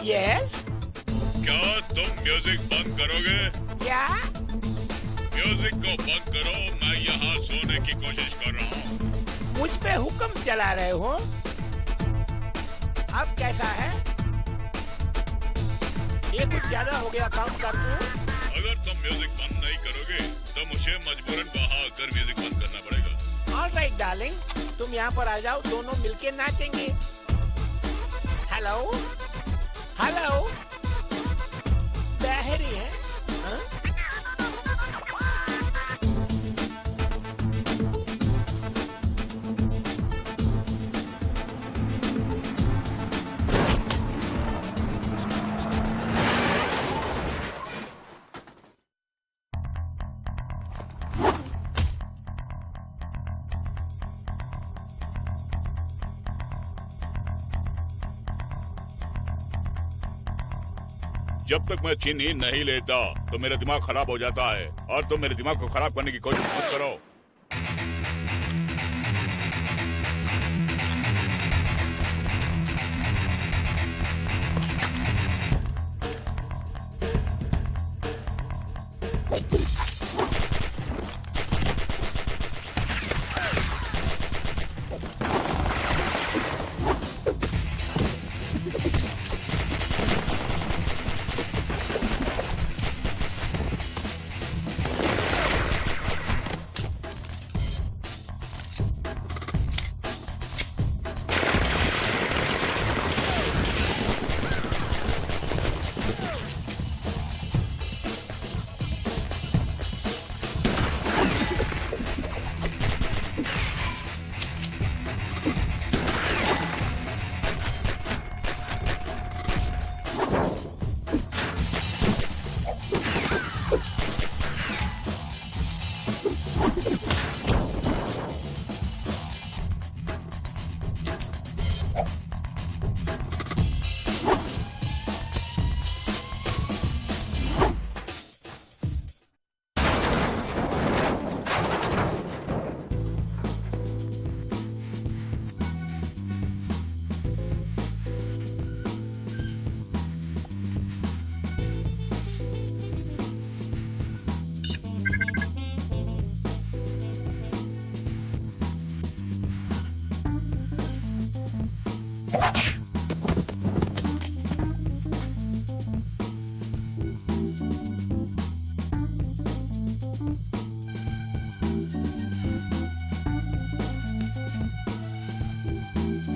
Yes. क्या तुम music बंद करोगे? क्या? म्यूजिक को बंद करो, मैं यहाँ सोने की कोशिश कर रहा हूँ। मुझ पे हुक्म चला रहे हो? अब कैसा है? ये कुछ ज्यादा हो गया, काउंट कर दूं? अगर तुम म्यूजिक बंद नहीं करोगे तो मुझे मजबूरन वहाँ आकर म्यूजिक बंद करना पड़ेगा। ऑल राइट डार्लिंग, तुम यहाँ पर आ जाओ, दोनों मिलके नाचेंगे। हेलो हेलो, बहरी है? हाँ? जब तक मैं अच्छी नींद नहीं लेता तो मेरा दिमाग खराब हो जाता है, और तुम मेरे दिमाग को खराब करने की कोशिश मत करो।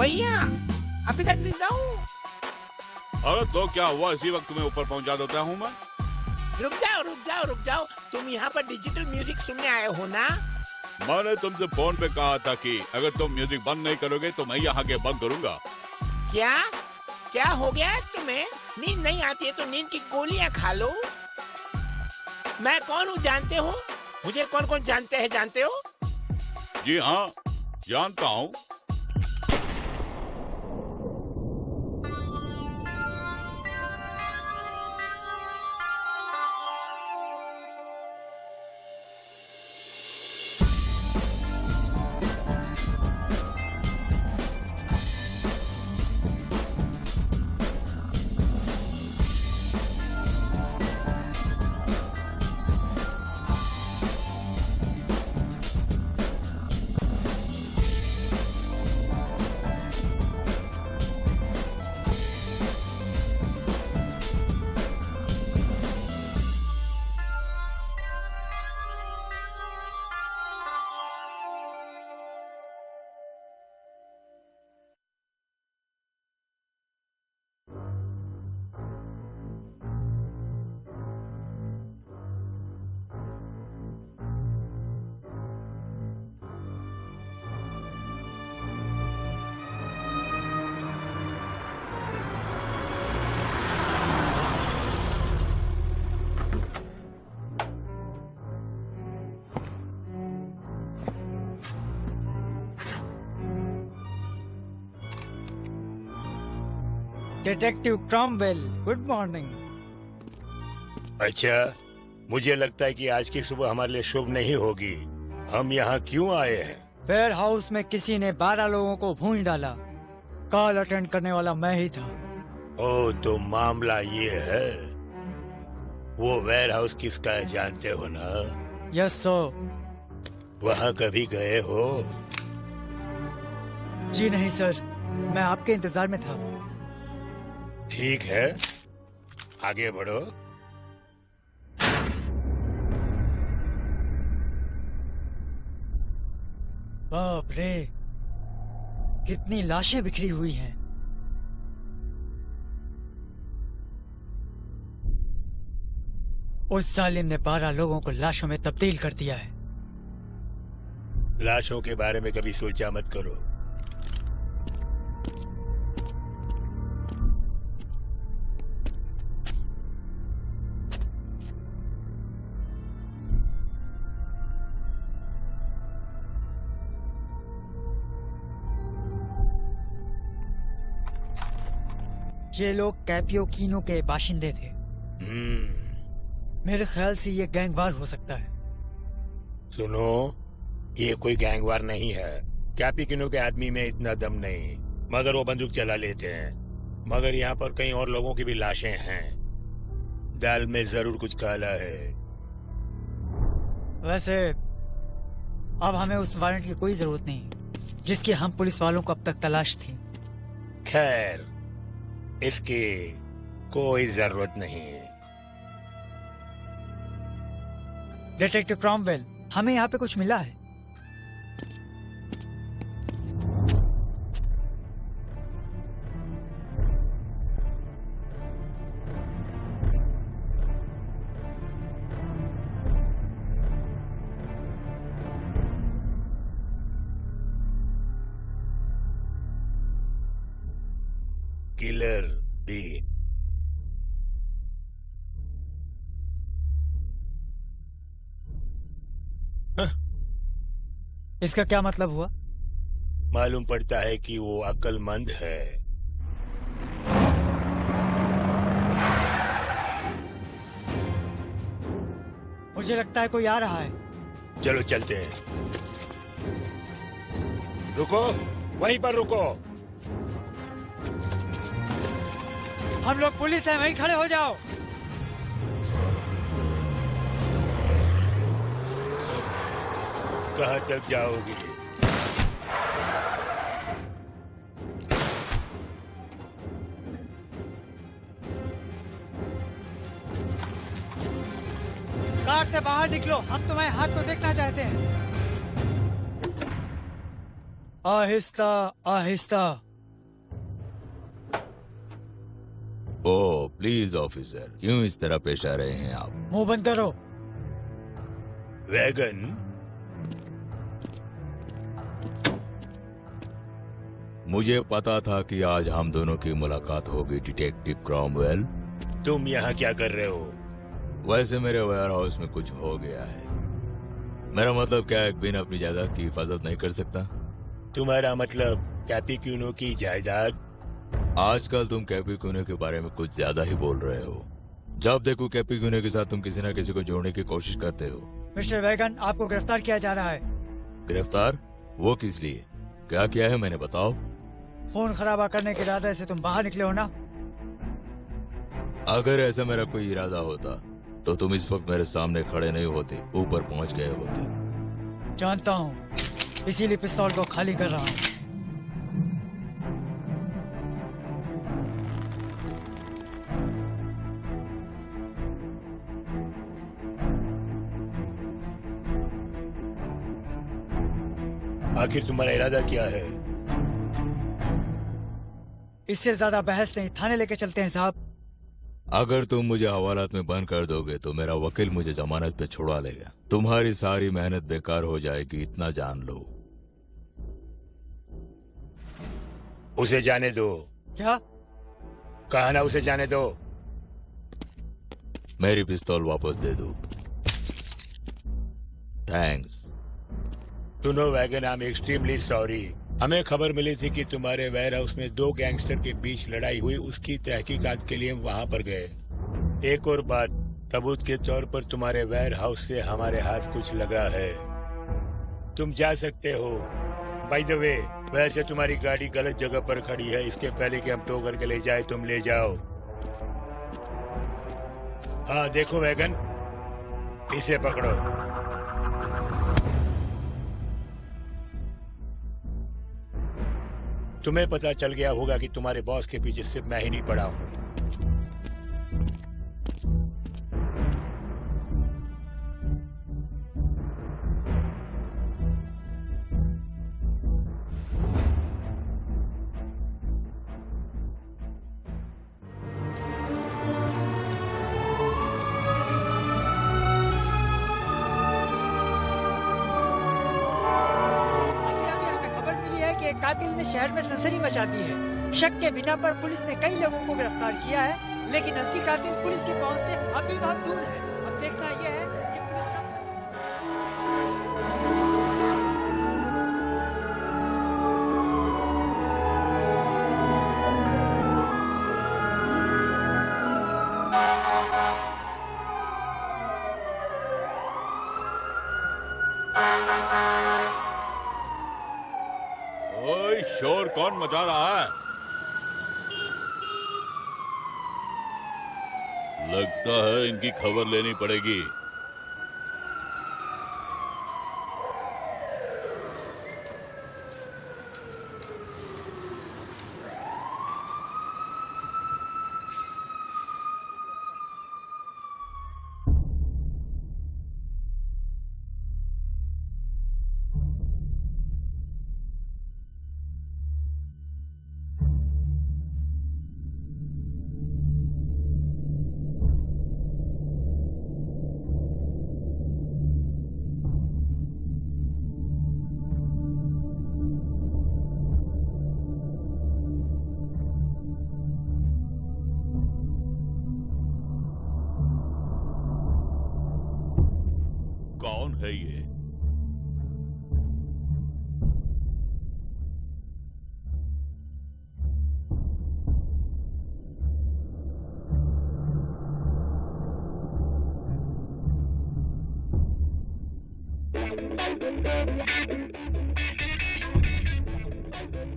भैया अभी तक जिंदा हूँ। अरे तो क्या हुआ, इसी वक्त तुम्हें ऊपर पहुंचा देता हूँ मैं। रुक जाओ रुक जाओ रुक जाओ, तुम यहाँ पर डिजिटल म्यूजिक सुनने आए हो ना? मैंने तुमसे फोन पे कहा था कि अगर तुम म्यूजिक बंद नहीं करोगे तो मैं यहाँ के बंद करूंगा। क्या क्या हो गया है तुम्हें? नींद नहीं आती है तो नींद की गोलियां खा लो। मैं कौन हूँ जानते हो? मुझे कौन कौन जानते हो? जी हाँ, जानता हूँ। Detective Cromwell, good morning. अच्छा, मुझे लगता है कि आज की सुबह हमारे लिए शुभ नहीं होगी। हम यहाँ क्यों आए हैं? वेयर हाउस में किसी ने 12 लोगों को भूंज डाला। कॉल अटेंड करने वाला मैं ही था। ओ, तो मामला ये है, वो वेयर हाउस किसका है जानते हो ना? Yes sir. वहाँ कभी गए हो? जी नहीं सर, मैं आपके इंतजार में था। ठीक है, आगे बढ़ो। बाप रे, कितनी लाशें बिखरी हुई हैं। उस जालिम ने 12 लोगों को लाशों में तब्दील कर दिया है। लाशों के बारे में कभी सोचा मत करो। ये लोग कैपियोकीनो के बाशिंदे थे। मेरे ख्याल से ये गैंगवार हो सकता है। सुनो, ये कोई गैंगवार नहीं है। कैपिकिनो के आदमी में इतना दम नहीं, मगर वो बंदूक चला लेते हैं। मगर यहाँ पर कई और लोगों की भी लाशें हैं। दाल में जरूर कुछ काला है। वैसे अब हमें उस वारंट की कोई जरूरत नहीं जिसकी हम पुलिस वालों को अब तक तलाश थी। खैर, इसकी कोई जरूरत नहीं है। डिटेक्टिव क्रॉमवेल, हमें यहाँ पे कुछ मिला है। Killer dean. इसका क्या मतलब हुआ? मालूम पड़ता है कि वो अक्लमंद है। मुझे लगता है कोई आ रहा है। चलो चलते हैं। रुको, वहीं पर रुको। हम लोग पुलिस हैं, वहीं खड़े हो जाओ। कहाँ तक जाओगी? कार से बाहर निकलो, हम तुम्हारे हाथ को देखना चाहते हैं। Aahista Aahista. Oh please officer, क्यों इस तरह पेश आ रहे हैं आप? मुंह बंद करो। वैगन, मुझे पता था कि आज हम दोनों की मुलाकात होगी डिटेक्टिव क्रॉमवेल। तुम यहाँ क्या कर रहे हो? वैसे मेरे वेयर हाउस में कुछ हो गया है। मेरा मतलब क्या, एक बिन अपनी जायदाद की हिफाजत नहीं कर सकता? तुम्हारा मतलब कैपिक्यूनो की जायदाद? आजकल तुम कैपिक्यूनो के बारे में कुछ ज्यादा ही बोल रहे हो। जब देखो कैपिक्यूनो के साथ तुम किसी न किसी को जोड़ने की कोशिश करते हो। मिस्टर वैगन, आपको गिरफ्तार किया जा रहा है। गिरफ्तार? वो किस लिए? क्या किया है मैंने, बताओ। खून खराबा करने के इरादे से तुम बाहर निकले हो ना? अगर ऐसा मेरा कोई इरादा होता तो तुम इस वक्त मेरे सामने खड़े नहीं होते, ऊपर पहुंच गए होते। जानता हूँ, इसीलिए पिस्तौल को खाली कर रहा हूँ। आखिर तुम्हारा इरादा क्या है? इससे ज्यादा बहस नहीं, थाने लेके चलते हैं साहब। अगर तुम मुझे हवालात में बंद कर दोगे तो मेरा वकील मुझे जमानत पे छुड़वा लेगा। तुम्हारी सारी मेहनत बेकार हो जाएगी, इतना जान लो। उसे जाने दो। क्या? कहा ना उसे जाने दो। मेरी पिस्तौल वापस दे दो। थैंक्स। सुनो wagon, I am extremely sorry. हमें खबर मिली थी कि तुम्हारे वेयर हाउस में 2 गैंगस्टर के बीच लड़ाई हुई। उसकी तहकीकात के लिए हम वहां पर गए। एक और बात, सबूत के तौर पर तुम्हारे वेयर हाउस से हमारे हाथ कुछ लगा है। तुम जा सकते हो। बाय द वे, वैसे तुम्हारी गाड़ी गलत जगह पर खड़ी है, इसके पहले कि हम टो करके ले जाए तुम ले जाओ। हाँ देखो वैगन, इसे पकड़ो। तुम्हें पता चल गया होगा कि तुम्हारे बॉस के पीछे सिर्फ मैं ही नहीं पड़ा हूं। अभी हमें खबर मिली है कि एक कातिल ने शहर में सनसनी मचा दी है। शक के बिना पर पुलिस ने कई लोगों को गिरफ्तार किया है, लेकिन असली कातिल पुलिस की पहुंच से अभी बहुत दूर है। अब देखना यह है कि पुलिस का ओए शोर कौन मचा रहा है? लगता है इनकी खबर लेनी पड़ेगी। कौन है ये?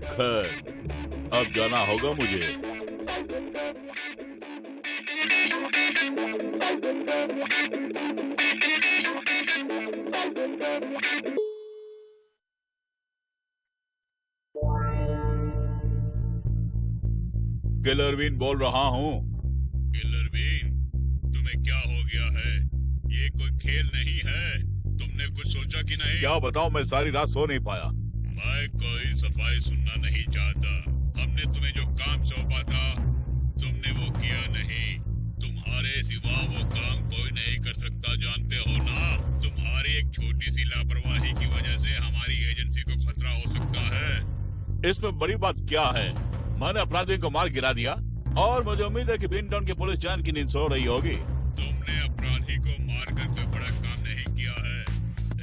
खैर, अब जाना होगा मुझे। किलरवीन बोल रहा हूँ। किलरवीन, तुम्हें क्या हो गया है? ये कोई खेल नहीं है। तुमने कुछ सोचा कि नहीं? क्या बताऊं, मैं सारी रात सो नहीं पाया। मैं कोई सफाई सुनना नहीं चाहता। हमने तुम्हें जो काम सौंपा था, तुमने वो किया नहीं। तुम्हारे सिवा वो काम कोई नहीं कर सकता, जानते हो ना? तुम्हारी एक छोटी सी लापरवाही की वजह से हमारी एजेंसी को खतरा हो सकता है। इसमें बड़ी बात क्या है? मैंने अपराधियों को मार गिरा दिया और मुझे उम्मीद है कि बीन टाउन की पुलिस चैन की नींद सो रही होगी। तुमने अपराधी को मारकर कोई बड़ा काम नहीं किया है।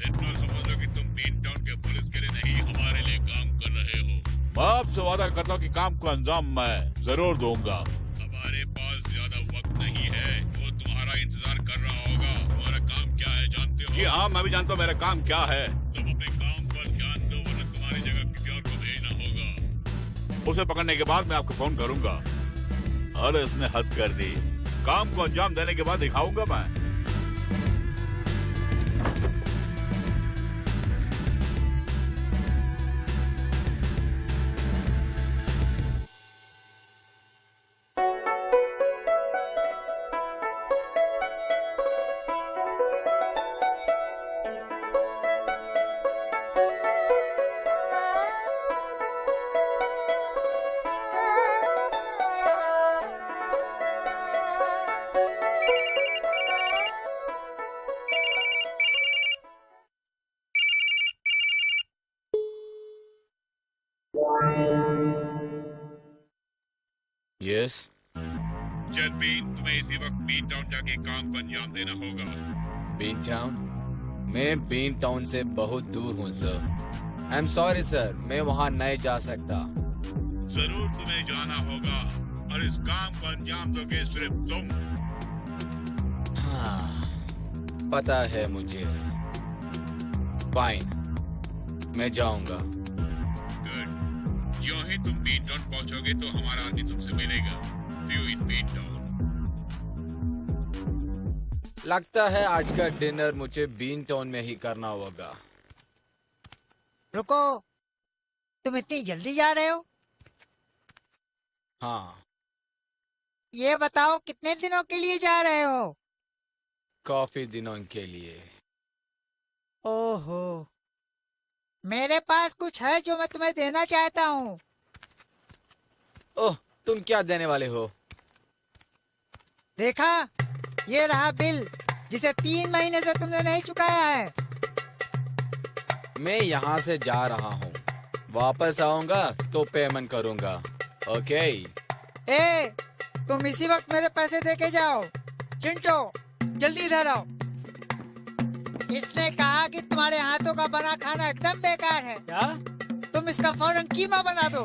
इतना समझ लो कि तुम बीन टाउन के पुलिस के लिए नहीं, हमारे लिए काम कर रहे हो। मैं आपसे वादा करता हूँ कि काम को अंजाम मैं जरूर दूंगा। हमारे पास ज्यादा वक्त नहीं है। वो तुम्हारा इंतजार कर रहा होगा। तुम्हारा काम क्या है जानते हो? जी हाँ, मैं भी जानता हूँ मेरा काम क्या है। तुम अपने काम पर ध्यान दो, वरना तुम्हारी जगह किसी और को भेजना होगा। उसे पकड़ने के बाद मैं आपको फोन करूंगा। अरे इसने हद कर दी। काम को अंजाम देने के बाद दिखाऊंगा मैं। यस जज बीन, तुम्हें इसी वक्त बीन टाउन जाके काम को अंजाम देना होगा। Bean Town? मैं बीन टाउन से बहुत दूर हूँ sir. I am sorry sir, मैं वहाँ नहीं जा सकता। जरूर तुम्हें जाना होगा और इस काम को अंजाम दोगे सिर्फ तुम। हाँ, पता है मुझे। फाइन, मैं जाऊंगा। गुड। ज्यों ही तुम बीन टाउन पहुंचोगे तो हमारा आदमी तुमसे मिलेगा। See you in Bean Town. लगता है आज का डिनर मुझे बीन टाउन में ही करना होगा। रुको, तुम इतनी जल्दी जा रहे हो? हाँ, ये बताओ कितने दिनों के लिए जा रहे हो? काफी दिनों के लिए। ओहो, मेरे पास कुछ है जो मैं तुम्हें देना चाहता हूँ। ओह, तुम क्या देने वाले हो? देखा, ये रहा बिल जिसे 3 महीने से तुमने नहीं चुकाया है। मैं यहाँ से जा रहा हूँ, वापस आऊंगा तो पेमेंट करूंगा। ओके? ए, तुम इसी वक्त मेरे पैसे देके जाओ। चिंटो, जल्दी इधर आओ। इसने कहा कि तुम्हारे हाथों का बना खाना एकदम बेकार है। क्या? तुम इसका फौरन कीमा बना दो।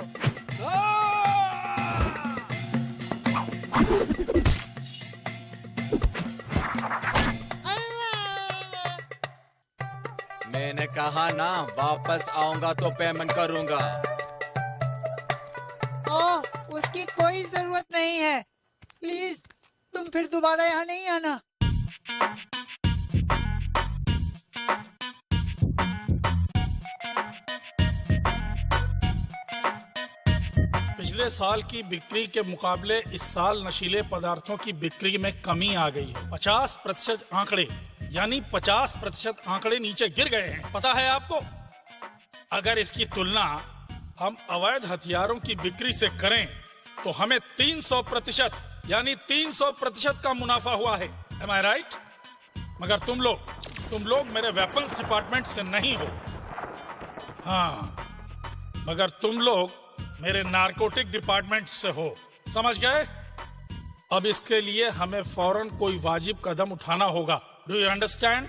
मैंने कहा ना, वापस आऊंगा तो पेमेंट करूंगा। ओह, उसकी कोई जरूरत नहीं है। प्लीज, तुम फिर दोबारा यहाँ नहीं आना। पिछले साल की बिक्री के मुकाबले इस साल नशीले पदार्थों की बिक्री में कमी आ गई है। 50% आंकड़े, यानी 50% आंकड़े नीचे गिर गए हैं। पता है आपको? अगर इसकी तुलना हम अवैध हथियारों की बिक्री से करें तो हमें 300% यानी 300% का मुनाफा हुआ है। Am I right? मगर तुम लोग मेरे वेपन्स डिपार्टमेंट से नहीं हो। हाँ, मगर तुम लोग मेरे नारकोटिक डिपार्टमेंट से हो। समझ गए? अब इसके लिए हमें फौरन कोई वाजिब कदम उठाना होगा। Do you understand?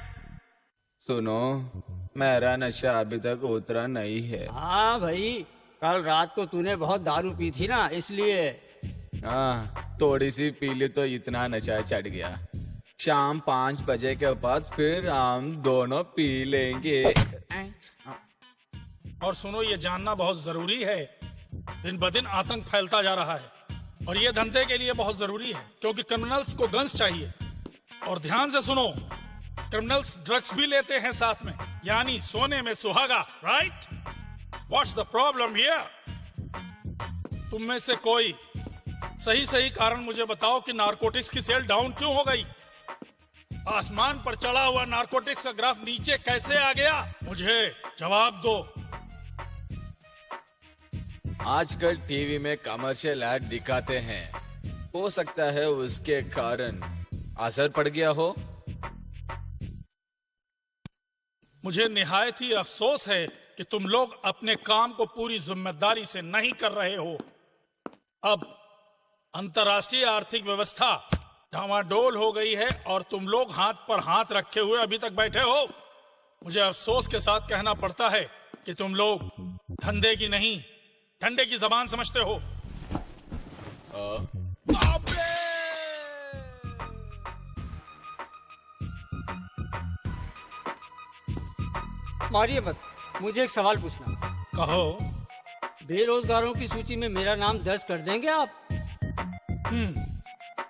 सुनो, मेरा नशा अभी तक उतरा नहीं है। हाँ भाई, कल रात को तूने बहुत दारू पी थी ना, इसलिए। हाँ, थोड़ी सी पी ली तो इतना नशा चढ़ गया। शाम 5 बजे के बाद फिर हम दोनों पी लेंगे। और सुनो, ये जानना बहुत जरूरी है, दिन ब दिन आतंक फैलता जा रहा है और ये धंधे के लिए बहुत जरूरी है, क्योंकि क्रिमिनल्स को गन्स चाहिए। और ध्यान से सुनो, क्रिमिनल्स ड्रग्स भी लेते हैं साथ में, यानी सोने में सुहागा। Right? What's the problem here? तुम में से कोई सही कारण मुझे बताओ कि नारकोटिक्स की सेल डाउन क्यों हो गई? आसमान पर चढ़ा हुआ नारकोटिक्स का ग्राफ नीचे कैसे आ गया? मुझे जवाब दो। आजकल टीवी में कमर्शियल ऐड दिखाते हैं, हो सकता है उसके कारण असर पड़ गया हो। मुझे निहायत ही अफसोस है कि तुम लोग अपने काम को पूरी जिम्मेदारी से नहीं कर रहे हो। अब अंतर्राष्ट्रीय आर्थिक व्यवस्था डामाडोल हो गई है और तुम लोग हाथ पर हाथ रखे हुए अभी तक बैठे हो। मुझे अफसोस के साथ कहना पड़ता है कि तुम लोग धंधे की नहीं, ठंडे की जबान समझते हो। मारिए मत, मुझे एक सवाल पूछना। कहो। बेरोजगारों की सूची में मेरा नाम दर्ज कर देंगे आप?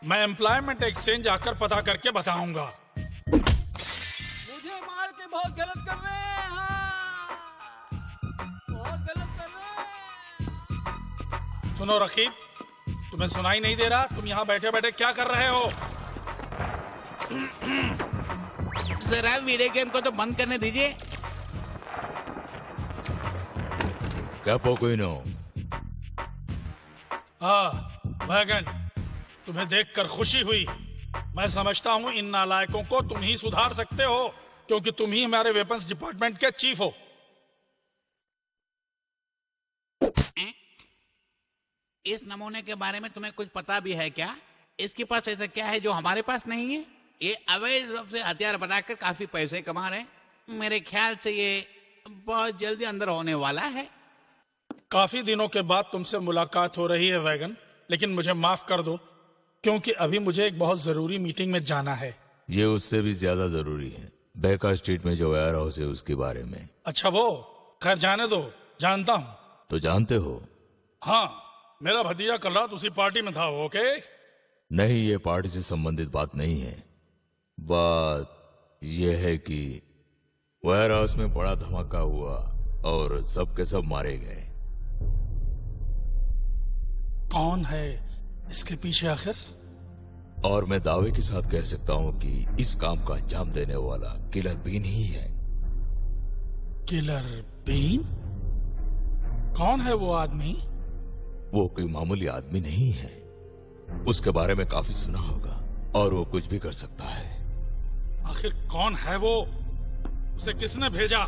मैं एम्प्लॉयमेंट एक्सचेंज आकर पता करके बताऊंगा। मुझे मार के बहुत गलत कर रहे हैं। हाँ, बहुत गलत कर रहे हैं। सुनो रकीब, तुम्हें सुनाई नहीं दे रहा? तुम यहाँ बैठे बैठे क्या कर रहे हो? जरा वीडियो गेम को तो बंद करने दीजिए। क्या पोकोइनो? वैगन, तुम्हें देखकर खुशी हुई। मैं समझता हूँ इन नालायकों को तुम ही सुधार सकते हो, क्योंकि तुम ही हमारे वेपन्स डिपार्टमेंट के चीफ हो। इस नमूने के बारे में तुम्हें कुछ पता भी है क्या? इसके पास ऐसा क्या है जो हमारे पास नहीं है? ये अवैध रूप से हथियार बनाकर काफी पैसे कमा रहे हैं। मेरे ख्याल से ये बहुत जल्दी अंदर होने वाला है। काफी दिनों के बाद तुमसे मुलाकात हो रही है वैगन, लेकिन मुझे माफ कर दो, क्योंकि अभी मुझे एक बहुत जरूरी मीटिंग में जाना है। ये उससे भी ज्यादा जरूरी है। बेका स्ट्रीट में जो वेयर हाउस है उसके बारे में। अच्छा वो, खैर जाने दो, जानता हूँ। तो जानते हो, हाँ, मेरा भतीजा कल रात उसी पार्टी में था। ओके, नहीं, ये पार्टी से संबंधित बात नहीं है। बात यह है कि वेयर हाउस में बड़ा धमाका हुआ और सब के सब मारे गए। कौन है इसके पीछे आखिर? और मैं दावे के साथ कह सकता हूं कि इस काम का अंजाम देने वाला किलर बीन ही है। Killer Bean? कौन है वो आदमी? वो कोई मामूली आदमी नहीं है। उसके बारे में काफी सुना होगा और वो कुछ भी कर सकता है। आखिर कौन है वो? उसे किसने भेजा?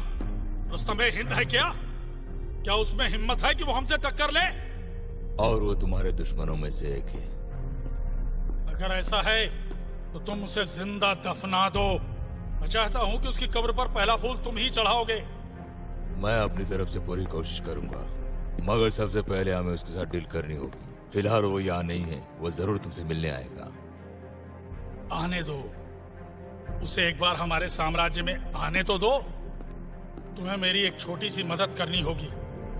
रुस्तम हिंद है क्या? क्या उसमें हिम्मत है कि वो हमसे टक्कर ले? और वो तुम्हारे दुश्मनों में से एक है। अगर ऐसा है तो तुम उसे जिंदा दफना दो। मैं चाहता हूं कि उसकी कब्र पर पहला फूल तुम ही चढ़ाओगे। मैं अपनी तरफ से पूरी कोशिश करूंगा, मगर सबसे पहले हमें उसके साथ डील करनी होगी। फिलहाल वो यहाँ नहीं है, वो जरूर तुमसे मिलने आएगा। आने दो उसे, एक बार हमारे साम्राज्य में आने तो दो। तुम्हें मेरी एक छोटी सी मदद करनी होगी।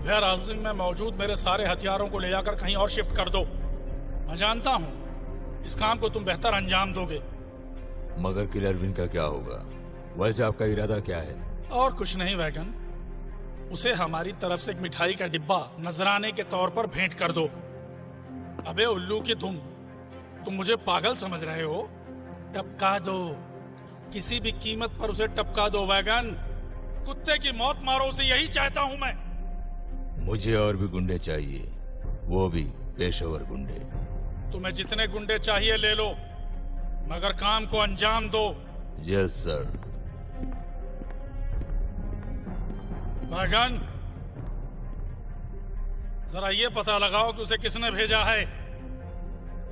वेयर हाउसिंग में मौजूद मेरे सारे हथियारों को ले जाकर कहीं और शिफ्ट कर दो। मैं जानता हूं इस काम को तुम बेहतर अंजाम दोगे। मगर किलर बिन का क्या होगा? वैसे आपका इरादा क्या है? और कुछ नहीं वैगन, उसे हमारी तरफ से एक मिठाई का डिब्बा नजराने के तौर पर भेंट कर दो। अबे उल्लू की तुम मुझे पागल समझ रहे हो? टपका दो, किसी भी कीमत पर उसे टपका दो वैगन। कुत्ते की मौत मारो उसे, यही चाहता हूं मैं। मुझे और भी गुंडे चाहिए, वो भी पेशेवर गुंडे। तुम्हें जितने गुंडे चाहिए ले लो, मगर काम को अंजाम दो। Yes sir. वैगन, जरा ये पता लगाओ कि उसे किसने भेजा है,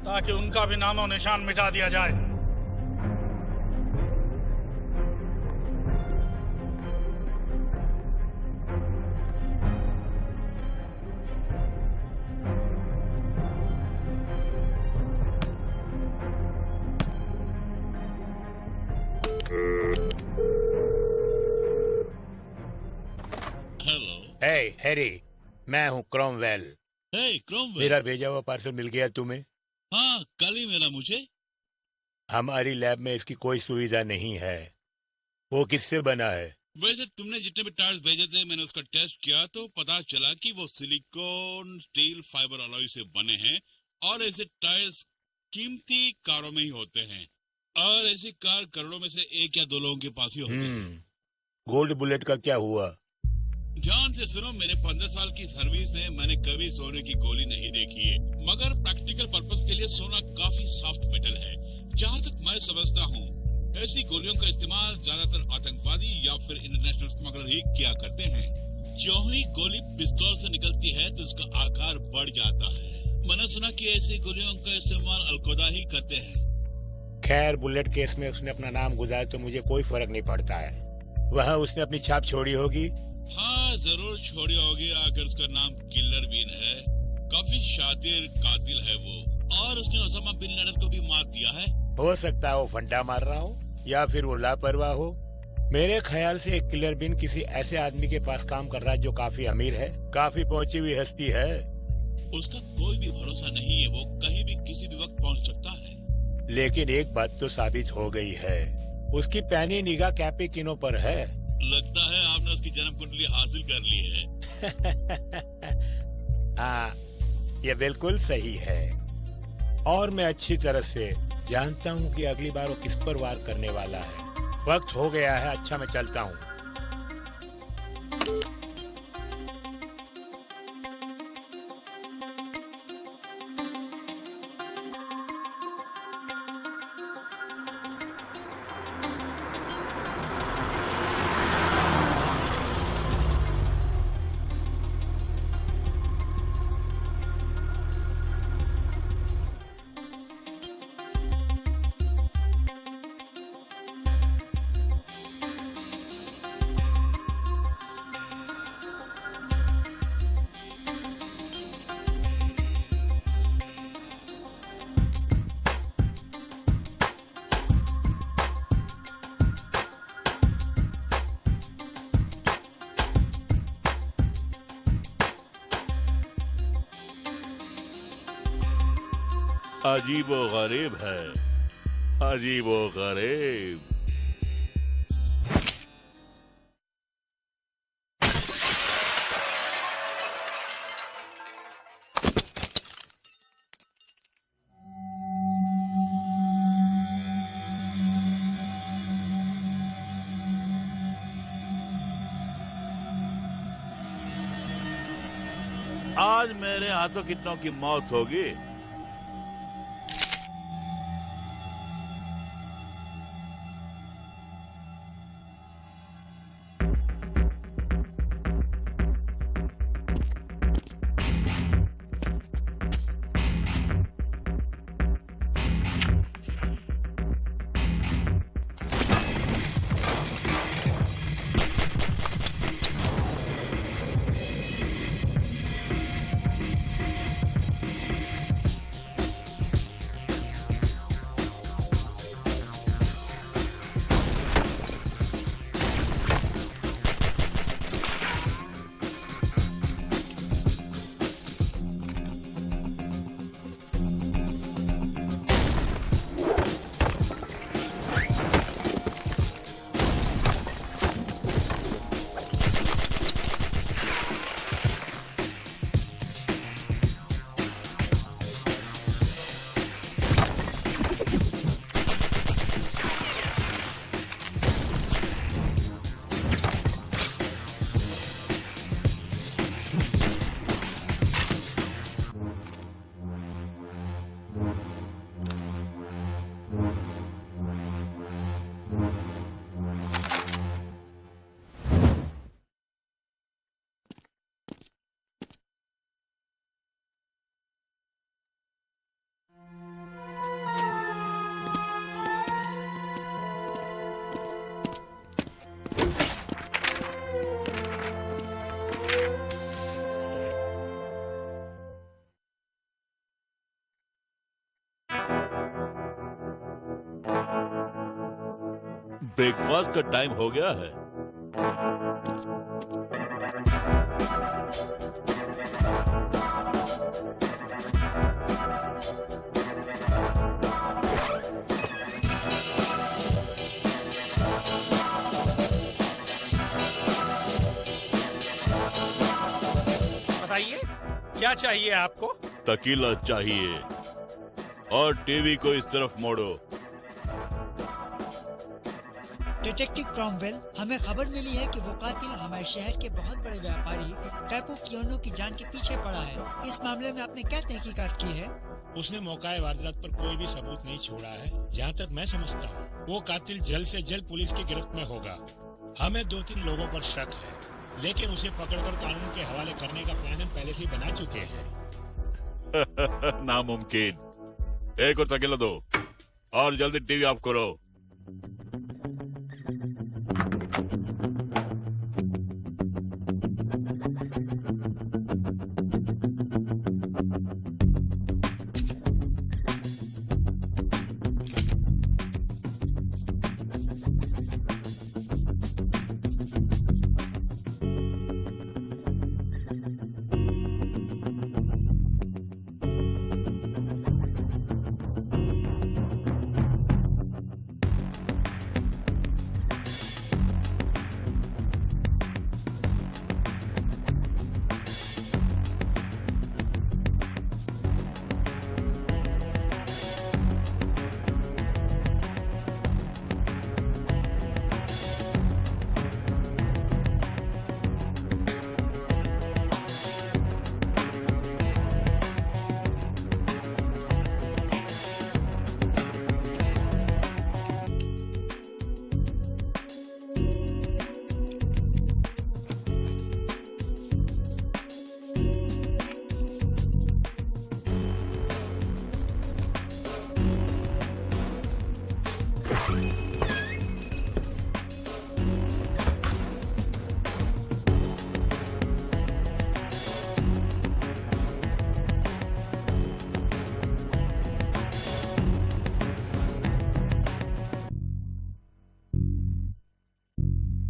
ताकि उनका भी नामो निशान मिटा दिया जाए। हेलो। हे हैरी, मैं हूँ क्रॉमवेल। हे क्रॉमवेल। मेरा भेजा हुआ पार्सल मिल गया तुम्हें? हाँ, कल ही मिला मुझे। हमारी लैब में इसकी कोई सुविधा नहीं है। वो किससे बना है? वैसे तुमने जितने भी टायर्स भेजे थे, मैंने उसका टेस्ट किया तो पता चला कि वो सिलिकॉन स्टील फाइबर अलॉय से बने हैं। और ऐसे टायर्स कीमती कारों में ही होते हैं, और ऐसी कार करोड़ों में से एक या दो लोगों के पास ही होती है। गोल्ड बुलेट का क्या हुआ? ध्यान से सुनो, मेरे 15 साल की सर्विस में मैंने कभी सोने की गोली नहीं देखी है, मगर प्रैक्टिकल पर्पस के लिए सोना काफी सॉफ्ट मेटल है। जहाँ तक मैं समझता हूँ, ऐसी गोलियों का इस्तेमाल ज्यादातर आतंकवादी या फिर इंटरनेशनल स्मगलर ही किया करते हैं। जो ही गोली पिस्तौल से निकलती है तो उसका आकार बढ़ जाता है। मैंने सुना कि ऐसी गोलियों का इस्तेमाल अलकौदा ही करते हैं। खैर, बुलेट केस में उसने अपना नाम गुजारा तो मुझे कोई फर्क नहीं पड़ता है। वहाँ उसने अपनी छाप छोड़ी होगी। हाँ, जरूर छोड़ी होगी। आखिर उसका नाम किलर बीन है। काफी शातिर कातिल है वो, और उसने ओसामा बिन लादेन को भी मार दिया है। हो सकता है वो फंडा मार रहा हो, या फिर वो लापरवाह हो। मेरे ख्याल से एक किलर बिन किसी ऐसे आदमी के पास काम कर रहा है जो काफी अमीर है, काफी पहुंची हुई हस्ती है। उसका कोई भी भरोसा नहीं है, वो कहीं भी किसी भी वक्त पहुंच सकता है। लेकिन एक बात तो साबित हो गई है, उसकी पैनी निगाह कैपिकिनो पर है। लगता है आपने उसकी जन्म कुंडली हासिल कर ली है। हाँ, ये बिल्कुल सही है। और मैं अच्छी तरह से जानता हूँ कि अगली बार वो किस पर वार करने वाला है। वक्त हो गया है, अच्छा मैं चलता हूँ। अजीब व गरीब है, अजीब व गरीब। आज मेरे हाथों कितनों की मौत होगी। ब्रेकफास्ट का टाइम हो गया है। बताइए क्या चाहिए आपको? तकीला चाहिए और टीवी को इस तरफ मोड़ो। डिटेक्टिव क्रॉमवेल, हमें खबर मिली है कि वो कातिल हमारे शहर के बहुत बड़े व्यापारी कैपो कियोनो की जान के पीछे पड़ा है। इस मामले में आपने क्या तहकीकात की है? उसने मौका वारदात पर कोई भी सबूत नहीं छोड़ा है। जहाँ तक मैं समझता हूँ वो कातिल जल्द से जल्द पुलिस की गिरफ्त में होगा। हमें 2-3 लोगों पर शक है, लेकिन उसे पकड़कर कानून के हवाले करने का प्लान हम पहले से ही बना चुके हैं। नामुमकिन। एक और तकीला दो और जल्दी टीवी ऑफ करो।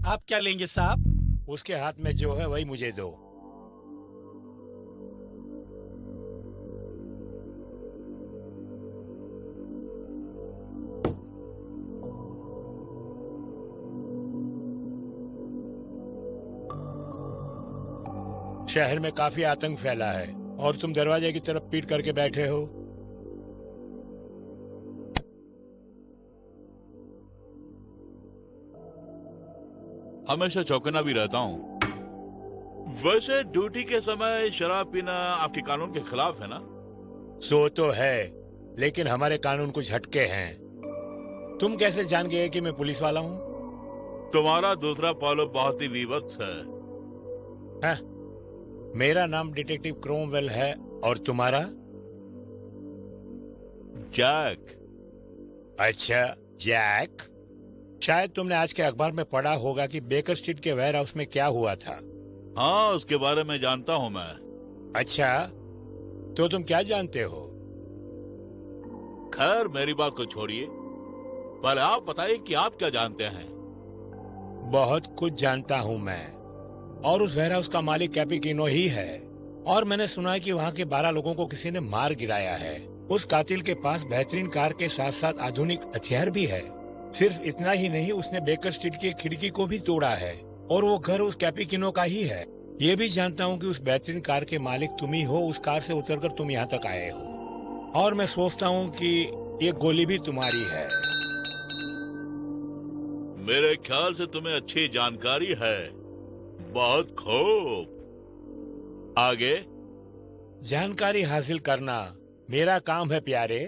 आप क्या लेंगे साहब? उसके हाथ में जो है वही मुझे दो। शहर में काफी आतंक फैला है और तुम दरवाजे की तरफ पीट करके बैठे हो। हमेशा चौकन्ना भी रहता हूँ। वैसे ड्यूटी के समय शराब पीना आपके कानून के खिलाफ है ना? सो तो है, लेकिन हमारे कानून कुछ हटके हैं। तुम कैसे जान गए कि मैं पुलिस वाला हूँ? तुम्हारा दूसरा पहलू बहुत ही विवत्स है। हाँ, मेरा नाम डिटेक्टिव क्रोमवेल है और तुम्हारा? जैक। अच्छा, जैक। शायद तुमने आज के अखबार में पढ़ा होगा कि बेकर स्ट्रीट के वेयर हाउस में क्या हुआ था। हाँ, उसके बारे में जानता हूँ मैं। अच्छा, तो तुम क्या जानते हो? खैर, मेरी बात को छोड़िए, पर आप बताइए कि आप क्या जानते हैं। बहुत कुछ जानता हूँ मैं, और उस वेयर हाउस का मालिक कैपिकिनो ही है। और मैंने सुना है कि वहाँ के 12 लोगों को किसी ने मार गिराया है। उस कातिल के पास बेहतरीन कार के साथ साथ आधुनिक हथियार भी है। सिर्फ इतना ही नहीं, उसने बेकर स्ट्रीट की खिड़की को भी तोड़ा है, और वो घर उस कैपिकिनो का ही है। ये भी जानता हूँ कि उस बेहतरीन कार के मालिक तुम ही हो। उस कार से उतरकर तुम यहाँ तक आए हो, और मैं सोचता हूँ कि ये गोली भी तुम्हारी है। मेरे ख्याल से तुम्हें अच्छी जानकारी है। बहुत खूब। आगे? जानकारी हासिल करना मेरा काम है प्यारे।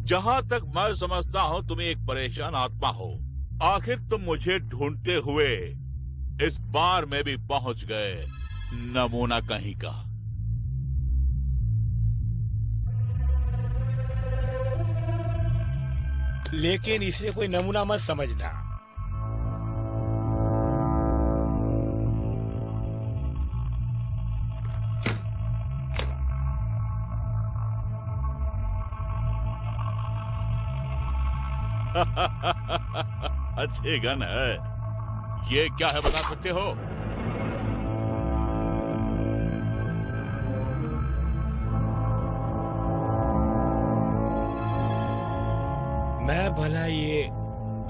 जहाँ तक मैं समझता हूँ, तुम एक परेशान आत्मा हो। आखिर तुम मुझे ढूंढते हुए इस बार में भी पहुंच गए। नमूना कहीं का। लेकिन इसे कोई नमूना मत समझना। अच्छी गन है। ये क्या है, बता सकते हो? मैं भला ये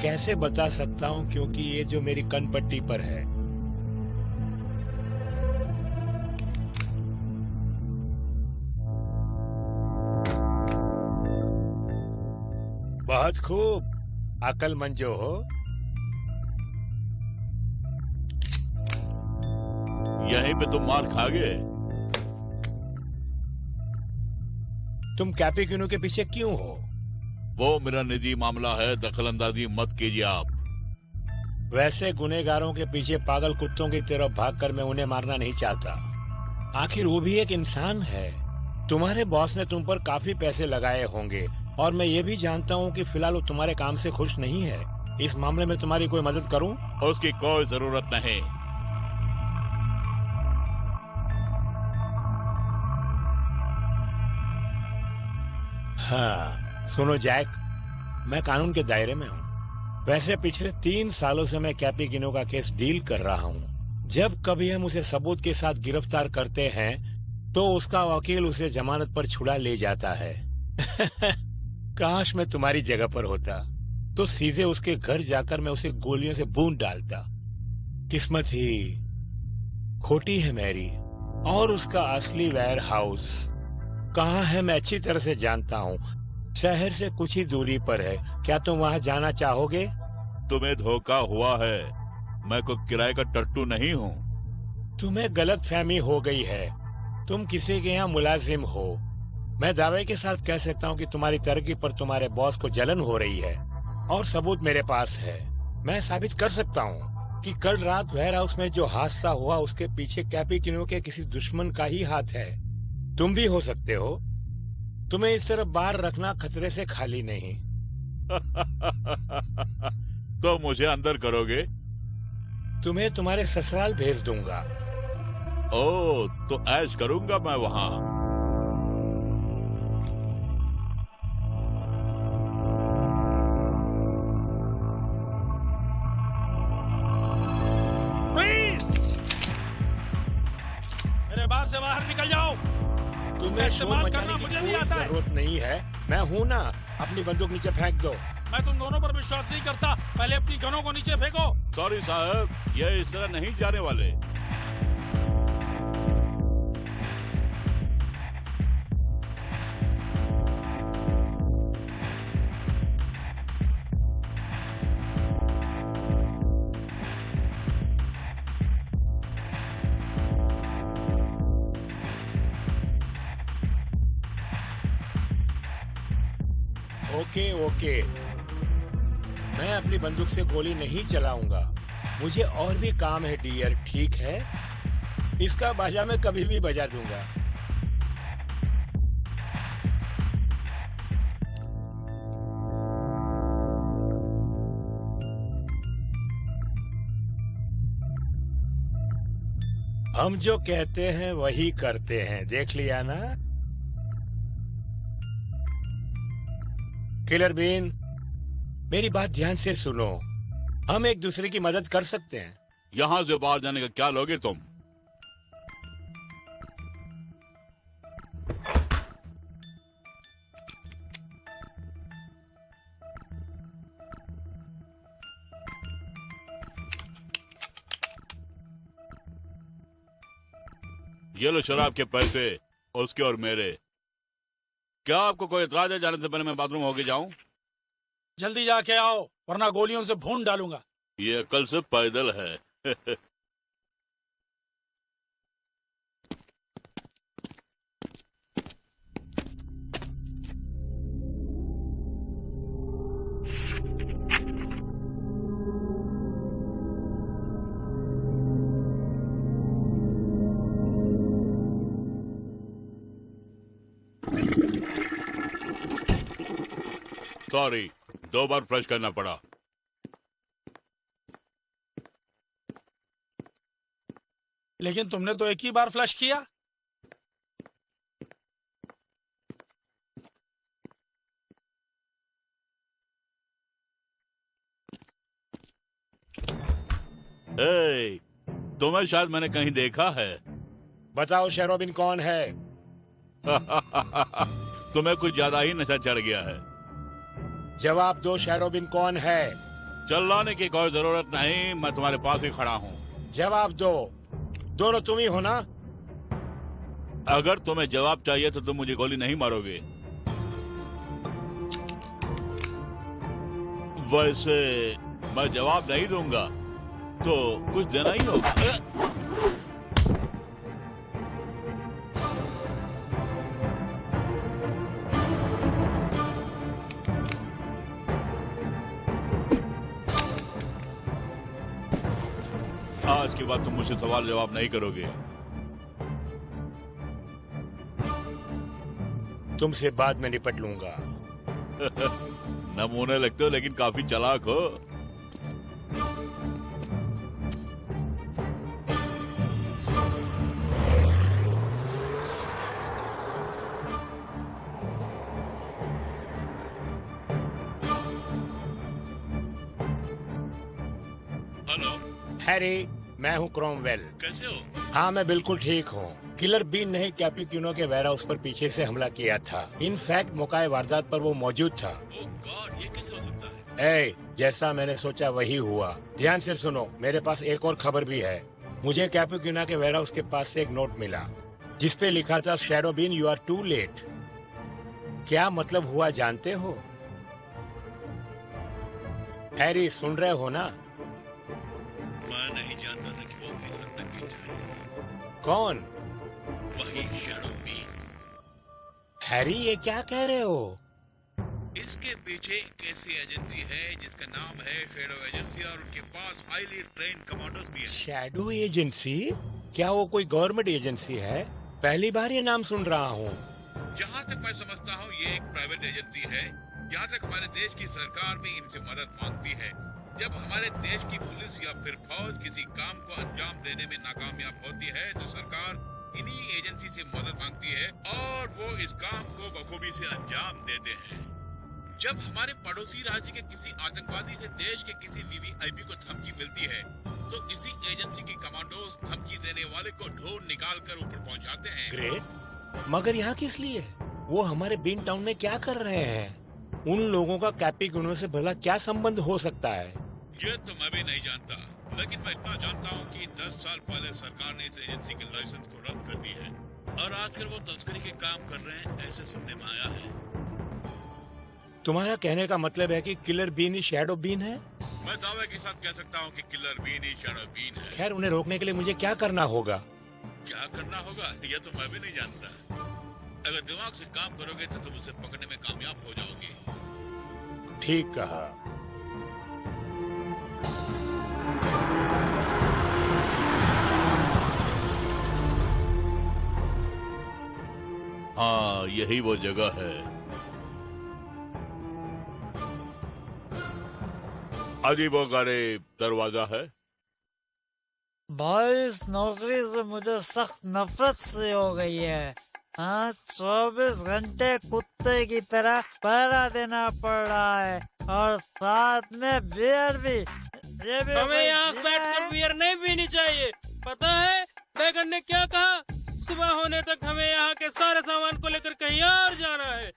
कैसे बता सकता हूँ, क्योंकि ये जो मेरी कनपट्टी पर है। बहुत खूब, अक्लमंद जो हो। यहीं पे तुम मार खा गए। तुम कैपिकिनो के पीछे क्यों हो? वो मेरा निजी मामला है, दखलंदाजी मत कीजिए आप। वैसे गुनहगारों के पीछे पागल कुत्तों की तरह भागकर मैं उन्हें मारना नहीं चाहता। आखिर वो भी एक इंसान है। तुम्हारे बॉस ने तुम पर काफी पैसे लगाए होंगे, और मैं ये भी जानता हूँ कि फिलहाल वो तुम्हारे काम से खुश नहीं है। इस मामले में तुम्हारी कोई मदद करूँ? उसकी कोई जरूरत नहीं। हाँ, सुनो जैक, मैं कानून के दायरे में हूँ। वैसे पिछले 3 सालों से मैं कैपिकिनो का केस डील कर रहा हूँ। जब कभी हम उसे सबूत के साथ गिरफ्तार करते हैं, तो उसका वकील उसे जमानत पर छुड़ा ले जाता है। काश मैं तुम्हारी जगह पर होता, तो सीधे उसके घर जाकर मैं उसे गोलियों से बूंद डालता। किस्मत ही खोटी है मेरी। और उसका असली वेयर हाउस कहाँ है मैं अच्छी तरह से जानता हूँ। शहर से कुछ ही दूरी पर है। क्या तुम वहाँ जाना चाहोगे? तुम्हें धोखा हुआ है। मैं कोई किराए का टट्टू नहीं हूँ। तुम्हें गलतफहमी हो गई है। तुम किसी के यहाँ मुलाजिम हो। मैं दावे के साथ कह सकता हूँ कि तुम्हारी तरक्की पर तुम्हारे बॉस को जलन हो रही है, और सबूत मेरे पास है। मैं साबित कर सकता हूँ कि कल रात वेयर हाउस में जो हादसा हुआ, उसके पीछे कैपिकिनो के किसी दुश्मन का ही हाथ है। तुम भी हो सकते हो। तुम्हें इस तरफ बाहर रखना खतरे से खाली नहीं। तो मुझे अंदर करोगे? तुम्हें तुम्हारे ससुराल भेज दूंगा। ओ, तो ऐश करूंगा मैं वहाँ। मेरे बार से बाहर निकल जाओ। तुम्हें शोर इस्तेमाल मचाने करना की मुझे कोई नहीं आता है। जरूरत नहीं है। मैं हूं ना। अपनी बंदूक नीचे फेंक दो। मैं तुम दोनों पर विश्वास नहीं करता। पहले अपनी गनों को नीचे फेंको। सॉरी साहब, ये इस तरह नहीं जाने वाले। ओके ओके, मैं अपनी बंदूक से गोली नहीं चलाऊंगा। मुझे और भी काम है डियर, ठीक है? इसका बाजा मैं कभी भी बजा दूंगा। हम जो कहते हैं वही करते हैं, देख लिया ना? किलर बीन, मेरी बात ध्यान से सुनो। हम एक दूसरे की मदद कर सकते हैं। यहाँ से बाहर जाने का क्या लोगे तुम? ये लो शराब के पैसे, उसके और मेरे। क्या आपको कोई एतराज है जाने से पहले मैं बाथरूम होके जाऊं? जल्दी जाके आओ वरना गोलियों से भून डालूंगा। ये कल से पैदल है। सॉरी, 2 बार फ्लश करना पड़ा। लेकिन तुमने तो एक ही बार फ्लश किया। ए, तुम्हें शायद मैंने कहीं देखा है। बताओ शेरोबिन कौन है? तुम्हें कुछ ज्यादा ही नशा चढ़ गया है। जवाब दो, शेरोबिन कौन है? चिल्लाने की कोई जरूरत नहीं, मैं तुम्हारे पास ही खड़ा हूँ। जवाब दो। दोनों तुम ही हो ना? अगर तुम्हें जवाब चाहिए तो तुम मुझे गोली नहीं मारोगे। वैसे मैं जवाब नहीं दूंगा तो कुछ देना ही होगा। आज के बाद तुम मुझसे सवाल जवाब नहीं करोगे। तुमसे बाद में निपट लूंगा। नमूने लगते हो लेकिन काफी चालाक हो। हेलो हैरी, मैं हूँ क्रोमवेल। कैसे हो? हाँ, मैं बिल्कुल ठीक हूँ। किलर बीन ने कैपुचिनो के वेयर हाउस पर पीछे से हमला किया था। इनफैक्ट मौके वारदात पर वो मौजूद था। ओह गॉड, ये कैसे हो सकता है? जैसा मैंने सोचा वही हुआ। ध्यान से सुनो, मेरे पास एक और खबर भी है। मुझे कैपुचिनो के वेयर हाउस के पास से एक नोट मिला जिसपे लिखा था, Shadow Bean you are too late. क्या मतलब हुआ जानते हो? हैरी, सुन रहे हो ना? मैं नहीं जानता था कि वो इस हद तक गिर जाएगा। कौन? वही शैडो बीन। हैरी, ये क्या कह रहे हो? इसके पीछे एक ऐसी एजेंसी है जिसका नाम है शैडो एजेंसी और उनके पास हाईली ट्रेन्ड कमांडोज भी हैं। Shadow agency? क्या वो कोई गवर्नमेंट एजेंसी है? पहली बार ये नाम सुन रहा हूँ। जहाँ तक मैं समझता हूँ ये एक प्राइवेट एजेंसी है। यहाँ तक हमारे देश की सरकार भी इनसे मदद मांगती है। जब हमारे देश की पुलिस या फिर फौज किसी काम को अंजाम देने में नाकामयाब होती है तो सरकार इन्हीं एजेंसी से मदद मांगती है और वो इस काम को बखूबी से अंजाम देते हैं। जब हमारे पड़ोसी राज्य के किसी आतंकवादी से देश के किसी वीवीआईपी को धमकी मिलती है तो इसी एजेंसी के कमांडोज धमकी देने वाले को ढूंढ निकाल कर ऊपर पहुंचाते हैं। ग्रेट, मगर यहाँ किस लिए? वो हमारे बीन टाउन में क्या कर रहे हैं? उन लोगों का कैपिकुनो से भला क्या संबंध हो सकता है? ये तो मैं भी नहीं जानता, लेकिन मैं इतना जानता हूँ कि 10 साल पहले सरकार ने इस एजेंसी के लाइसेंस को रद्द कर दी है और आजकल वो तस्करी के काम कर रहे हैं, ऐसे सुनने में आया है। तुम्हारा कहने का मतलब है कि किलर बीन ही शैडो बीन है? मैं दावे के साथ कह सकता हूँ कि किलर बीन ही शैडो बीन है। खैर, उन्हें रोकने के लिए मुझे क्या करना होगा? क्या करना होगा ये तो मैं भी नहीं जानता। अगर दिमाग से काम करोगे तो तुम उसे पकड़ने में कामयाब हो जाओगे। ठीक कहा। हाँ, यही वो जगह है। अजीब व गरीब दरवाजा है। भाई, इस नौकरी से मुझे सख्त नफरत सी हो गई है। हाँ, 24 घंटे कुत्ते की तरह पहरा देना पड़ रहा है और साथ में बियर भी। ये भी हमें कोई यहाँ जीना बैठकर है? बियर नहीं पीनी चाहिए। पता है बैगन ने क्या कहा? सुबह होने तक हमें यहाँ के सारे सामान को लेकर कहीं और जाना है।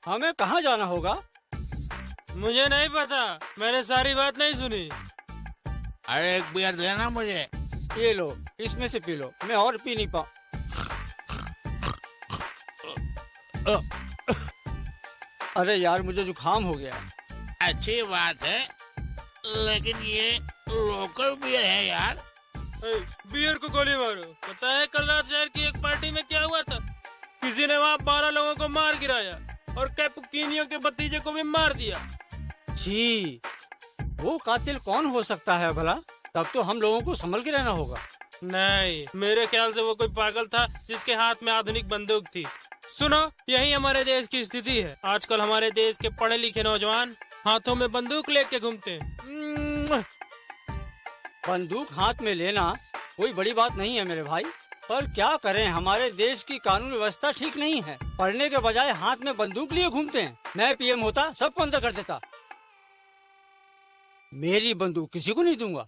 हमें कहाँ जाना होगा? मुझे नहीं पता, मैंने सारी बात नहीं सुनी। अरे एक बियर देना मुझे। ये लो, इसमें से पी लो, मैं और पी नहीं पाऊँ। अरे यार, मुझे जुकाम हो गया। अच्छी बात है, लेकिन ये लोकल बियर है यार। बियर को गोली मारो। पता है कल रात शहर की एक पार्टी में क्या हुआ था? किसी ने वहाँ 12 लोगों को मार गिराया और कैपुकिनियो के भतीजे को भी मार दिया। छी, वो कातिल कौन हो सकता है भला? तब तो हम लोगों को संभल के रहना होगा। नहीं, मेरे ख्याल से वो कोई पागल था जिसके हाथ में आधुनिक बंदूक थी। सुनो, यही हमारे देश की स्थिति है। आजकल हमारे देश के पढ़े लिखे नौजवान हाथों में बंदूक लेके घूमते हैं। बंदूक हाथ में लेना कोई बड़ी बात नहीं है मेरे भाई, पर क्या करें, हमारे देश की कानून व्यवस्था ठीक नहीं है। पढ़ने के बजाय हाथ में बंदूक लिए घूमते हैं। मैं पीएम होता सबको अंदर कर देता। मेरी बंदूक किसी को नहीं दूंगा।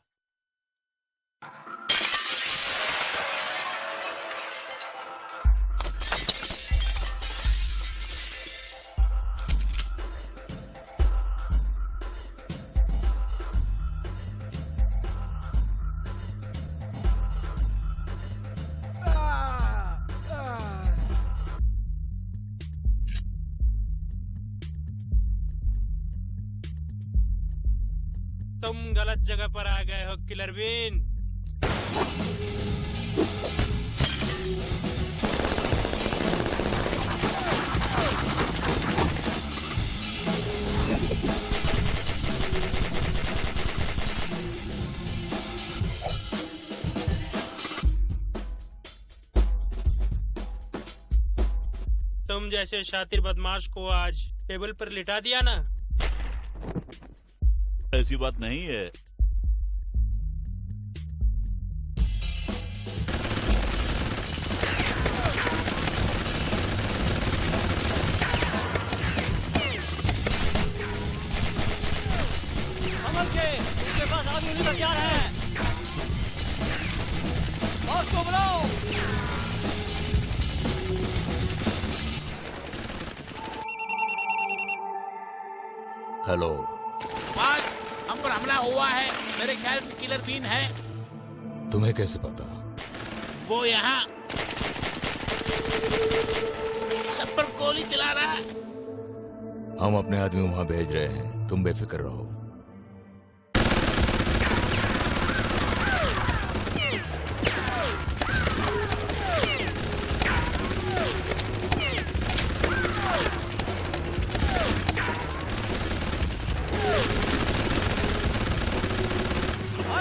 तुम गलत जगह पर आ गए हो किलर बीन। तुम जैसे शातिर बदमाश को आज टेबल पर लिटा दिया ना। ऐसी बात नहीं है। संभल के, उसके पास आदमी हथियार है। बॉस को बुलाओ। हेलो। आज हम पर हमला हुआ है, मेरे ख्याल से किलर बीन है। तुम्हें कैसे पता? वो यहाँ सब पर गोली चला रहा है। हम अपने आदमी वहां भेज रहे हैं, तुम बेफिक्र रहो।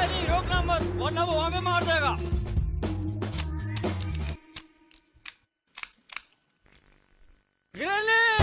नहीं, रोकना मत, वरना वो हमें मार देगा। ग्रेनेड!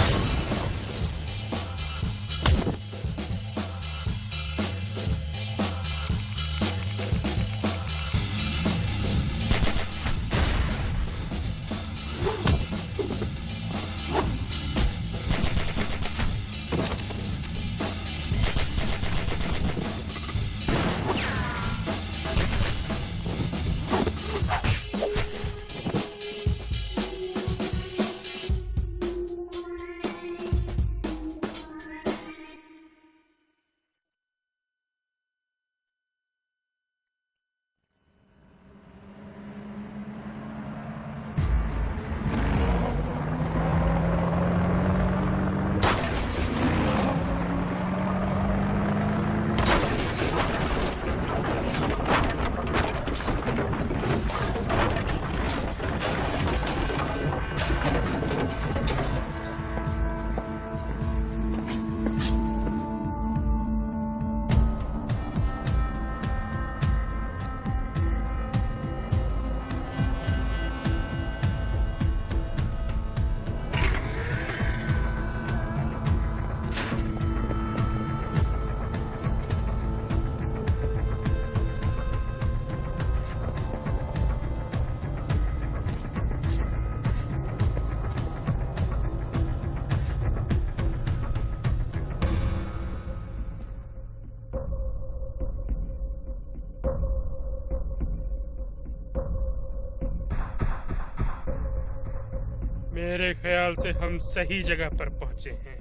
मेरे ख्याल से हम सही जगह पर पहुंचे हैं।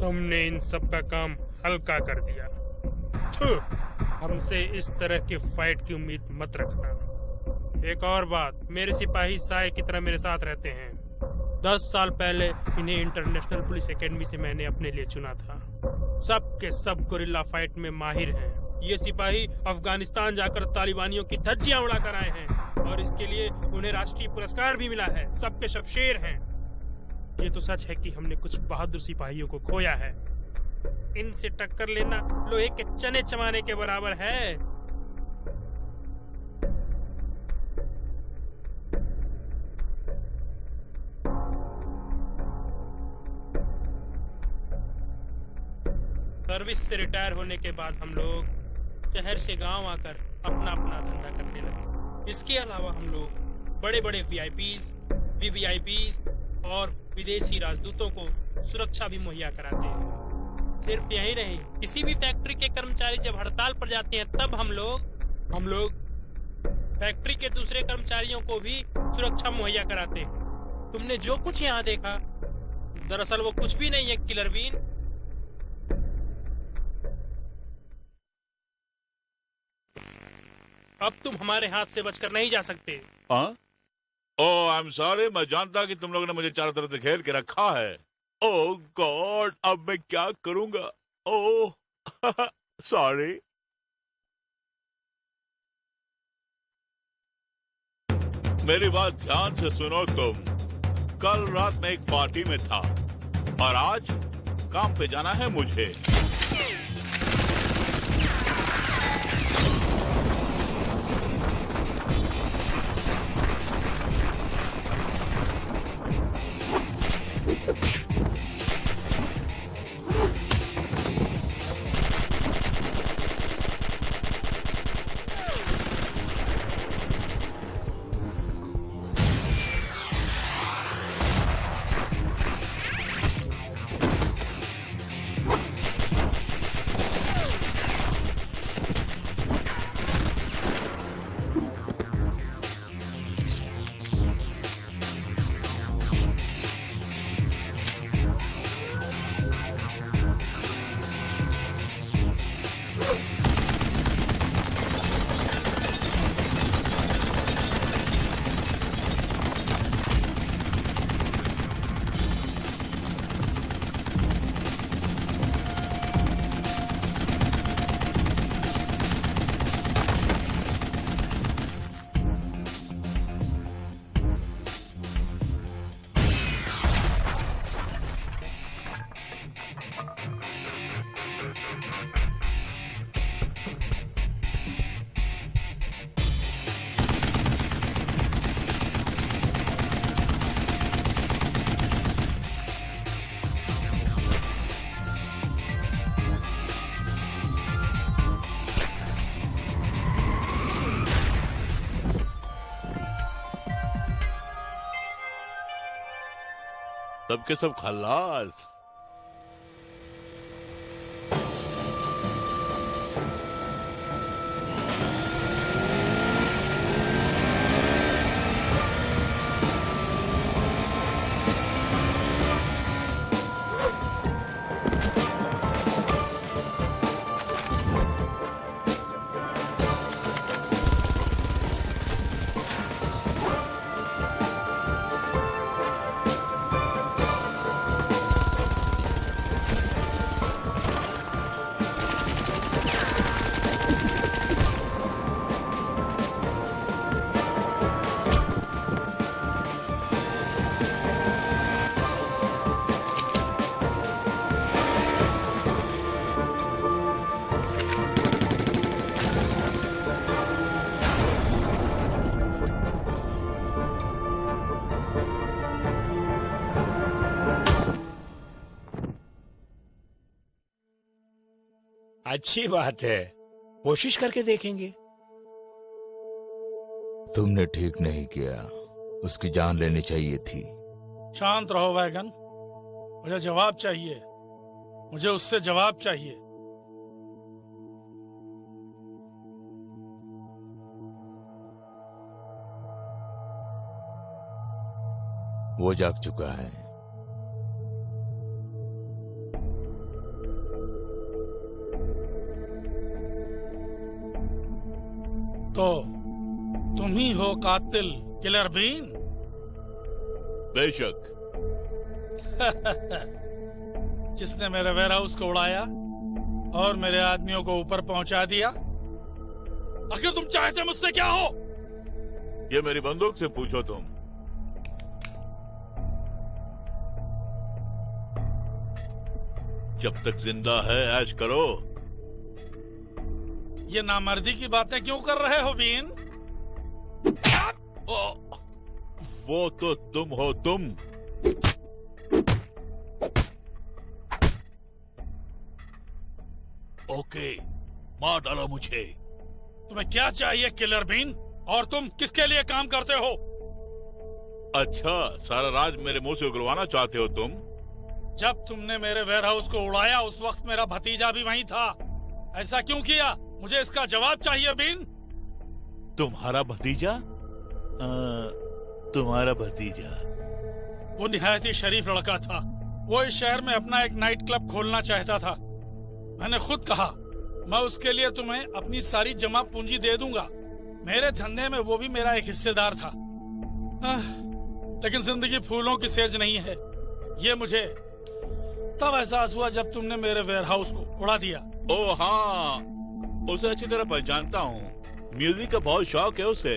तुमने इन सब का काम हल्का कर दिया। थू, हमसे इस तरह की फाइट की उम्मीद मत रखना। एक और बात, मेरे सिपाही साय की तरह मेरे साथ रहते हैं। 10 साल पहले इन्हें इंटरनेशनल पुलिस एकेडमी से मैंने अपने लिए चुना था। सब के सब गोरिल्ला फाइट में माहिर हैं। ये सिपाही अफगानिस्तान जाकर तालिबानियों की धज्जियां उड़ा कर आए हैं और इसके लिए उन्हें राष्ट्रीय पुरस्कार भी मिला है। सबके सब शेर हैं। ये तो सच है कि हमने कुछ बहादुर सिपाहियों को खोया है। इनसे टक्कर लेना लोहे के चने चबाने के बराबर है। सर्विस से रिटायर होने के बाद हम लोग शहर से गांव आकर अपना अपना धंधा करने लगे। इसके अलावा हम लोग बड़े बड़े वीआईपीज, वीवीआईपीज और विदेशी राजदूतों को सुरक्षा भी मुहैया कराते हैं। सिर्फ यही नहीं, किसी भी फैक्ट्री के कर्मचारी जब हड़ताल पर जाते हैं तब हम लोग फैक्ट्री के दूसरे कर्मचारियों को भी सुरक्षा मुहैया कराते हैं। तुमने जो कुछ यहाँ देखा, दरअसल वो कुछ भी नहीं है किलर बीन। अब तुम हमारे हाथ से बचकर नहीं जा सकते। हाँ? ओह आई एम सॉरी, मैं जानता कि तुम लोगों ने मुझे चारों तरफ से घेर के रखा है। ओह गॉड, अब मैं क्या करूंगा? Oh sorry. मेरी बात ध्यान से सुनो तुम। कल रात में एक पार्टी में था और आज काम पे जाना है मुझे। सबके सब खल्लास। अच्छी बात है, कोशिश करके देखेंगे। तुमने ठीक नहीं किया, उसकी जान लेनी चाहिए थी। शांत रहो वैगन, मुझे जवाब चाहिए। मुझे उससे जवाब चाहिए। वो जाग चुका है। तो तुम ही हो कातिल किलर बीन? बेशक। जिसने मेरे वेयर हाउस को उड़ाया और मेरे आदमियों को ऊपर पहुंचा दिया। आखिर तुम चाहते मुझसे क्या हो? ये मेरी बंदूक से पूछो तुम। जब तक जिंदा है ऐश करो। ये नामर्दी की बातें क्यों कर रहे हो बीन? वो तो तुम हो तुम। ओके, मार डालो मुझे। तुम्हें क्या चाहिए किलर बीन? और तुम किसके लिए काम करते हो? अच्छा, सारा राज मेरे मुंह से उगलवाना चाहते हो तुम? जब तुमने मेरे वेयर हाउस को उड़ाया उस वक्त मेरा भतीजा भी वहीं था। ऐसा क्यों किया? मुझे इसका जवाब चाहिए बीन। तुम्हारा भतीजा? तुम्हारा भतीजा? वो निहायत ही शरीफ लड़का था। वो इस शहर में अपना एक नाइट क्लब खोलना चाहता था। मैंने खुद कहा मैं उसके लिए तुम्हें अपनी सारी जमा पूंजी दे दूंगा। मेरे धंधे में वो भी मेरा एक हिस्सेदार था। लेकिन जिंदगी फूलों की सेज नहीं है, ये मुझे तब एहसास हुआ जब तुमने मेरे वेयर हाउस को उड़ा दिया। ओ हाँ, उसे अच्छी तरह पहचानता हूँ। म्यूजिक का बहुत शौक है उसे।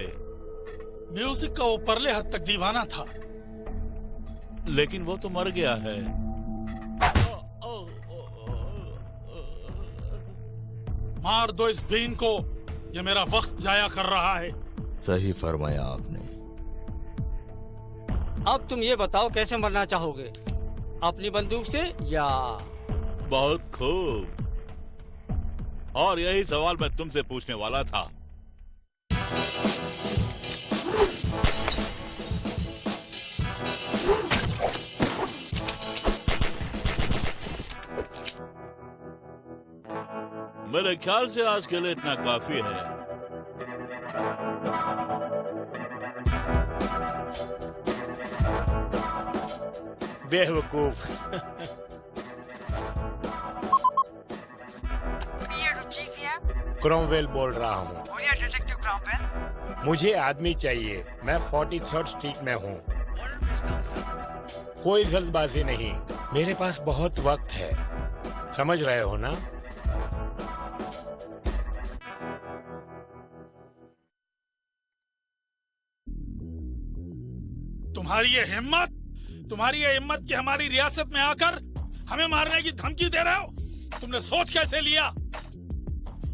म्यूजिक का वो परले हद तक दीवाना था। लेकिन वो तो मर गया है। मार दो इस बीन को, ये मेरा वक्त जाया कर रहा है। सही फरमाया आपने। अब तुम ये बताओ कैसे मरना चाहोगे? अपनी बंदूक से या? बहुत खूब। और यही सवाल मैं तुमसे पूछने वाला था। मेरे ख्याल से आज के लिए इतना काफी है। बेवकूफ। क्रॉमवेल बोल रहा हूँ। Detective Cromwell. मुझे आदमी चाहिए। मैं 43rd स्ट्रीट में हूँ। कोई जल्दबाजी नहीं, मेरे पास बहुत वक्त है। समझ रहे हो ना? तुम्हारी ये हिम्मत कि हमारी रियासत में आकर हमें मारने की धमकी दे रहे हो? तुमने सोच कैसे लिया?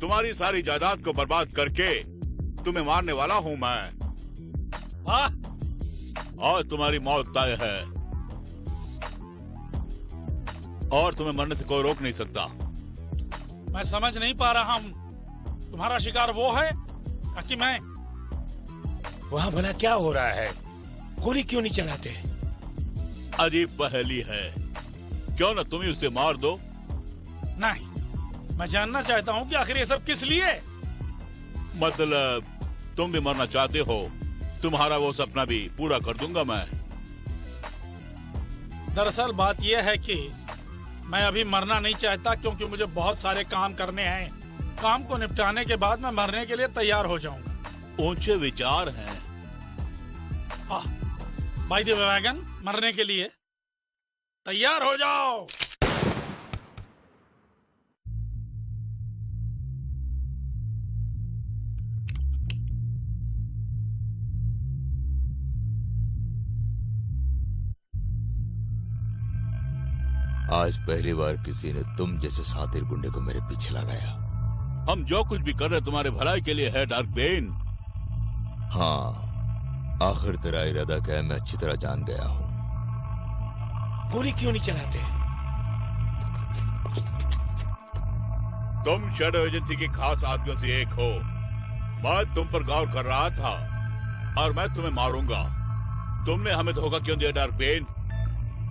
तुम्हारी सारी जायदाद को बर्बाद करके तुम्हें मारने वाला हूँ मैं। वाह! और तुम्हारी मौत तय है और तुम्हें मरने से कोई रोक नहीं सकता। मैं समझ नहीं पा रहा हूँ, तुम्हारा शिकार वो है कि मैं? वहाँ भला क्या हो रहा है? गोली क्यों नहीं चलाते? अजीब पहेली है। क्यों न तुम ही उसे मार दो? नहीं, मैं जानना चाहता हूँ कि आखिर ये सब किस लिए? मतलब तुम भी मरना चाहते हो? तुम्हारा वो सपना भी पूरा कर दूंगा मैं। दरअसल बात यह है कि मैं अभी मरना नहीं चाहता क्योंकि मुझे बहुत सारे काम करने हैं। काम को निपटाने के बाद मैं मरने के लिए तैयार हो जाऊंगा। ऊंचे विचार हैं। बाय द वे वैगन, मरने के लिए तैयार हो जाओ। आज पहली बार किसी ने तुम जैसे सातिर गुंडे को मेरे पीछे लगाया। हम जो कुछ भी कर रहे तुम्हारे भलाई के लिए है डार्कबेन। हाँ, आखिर तेरा इरादा क्या है मैं अच्छी तरह जान गया हूँ। गोली क्यों नहीं चलाते? तुम शैडो एजेंसी के खास आदमियों से एक हो। मैं तुम पर गौर कर रहा था और मैं तुम्हें मारूंगा। तुमने हमें धोखा क्यों दिया डार्कबेन?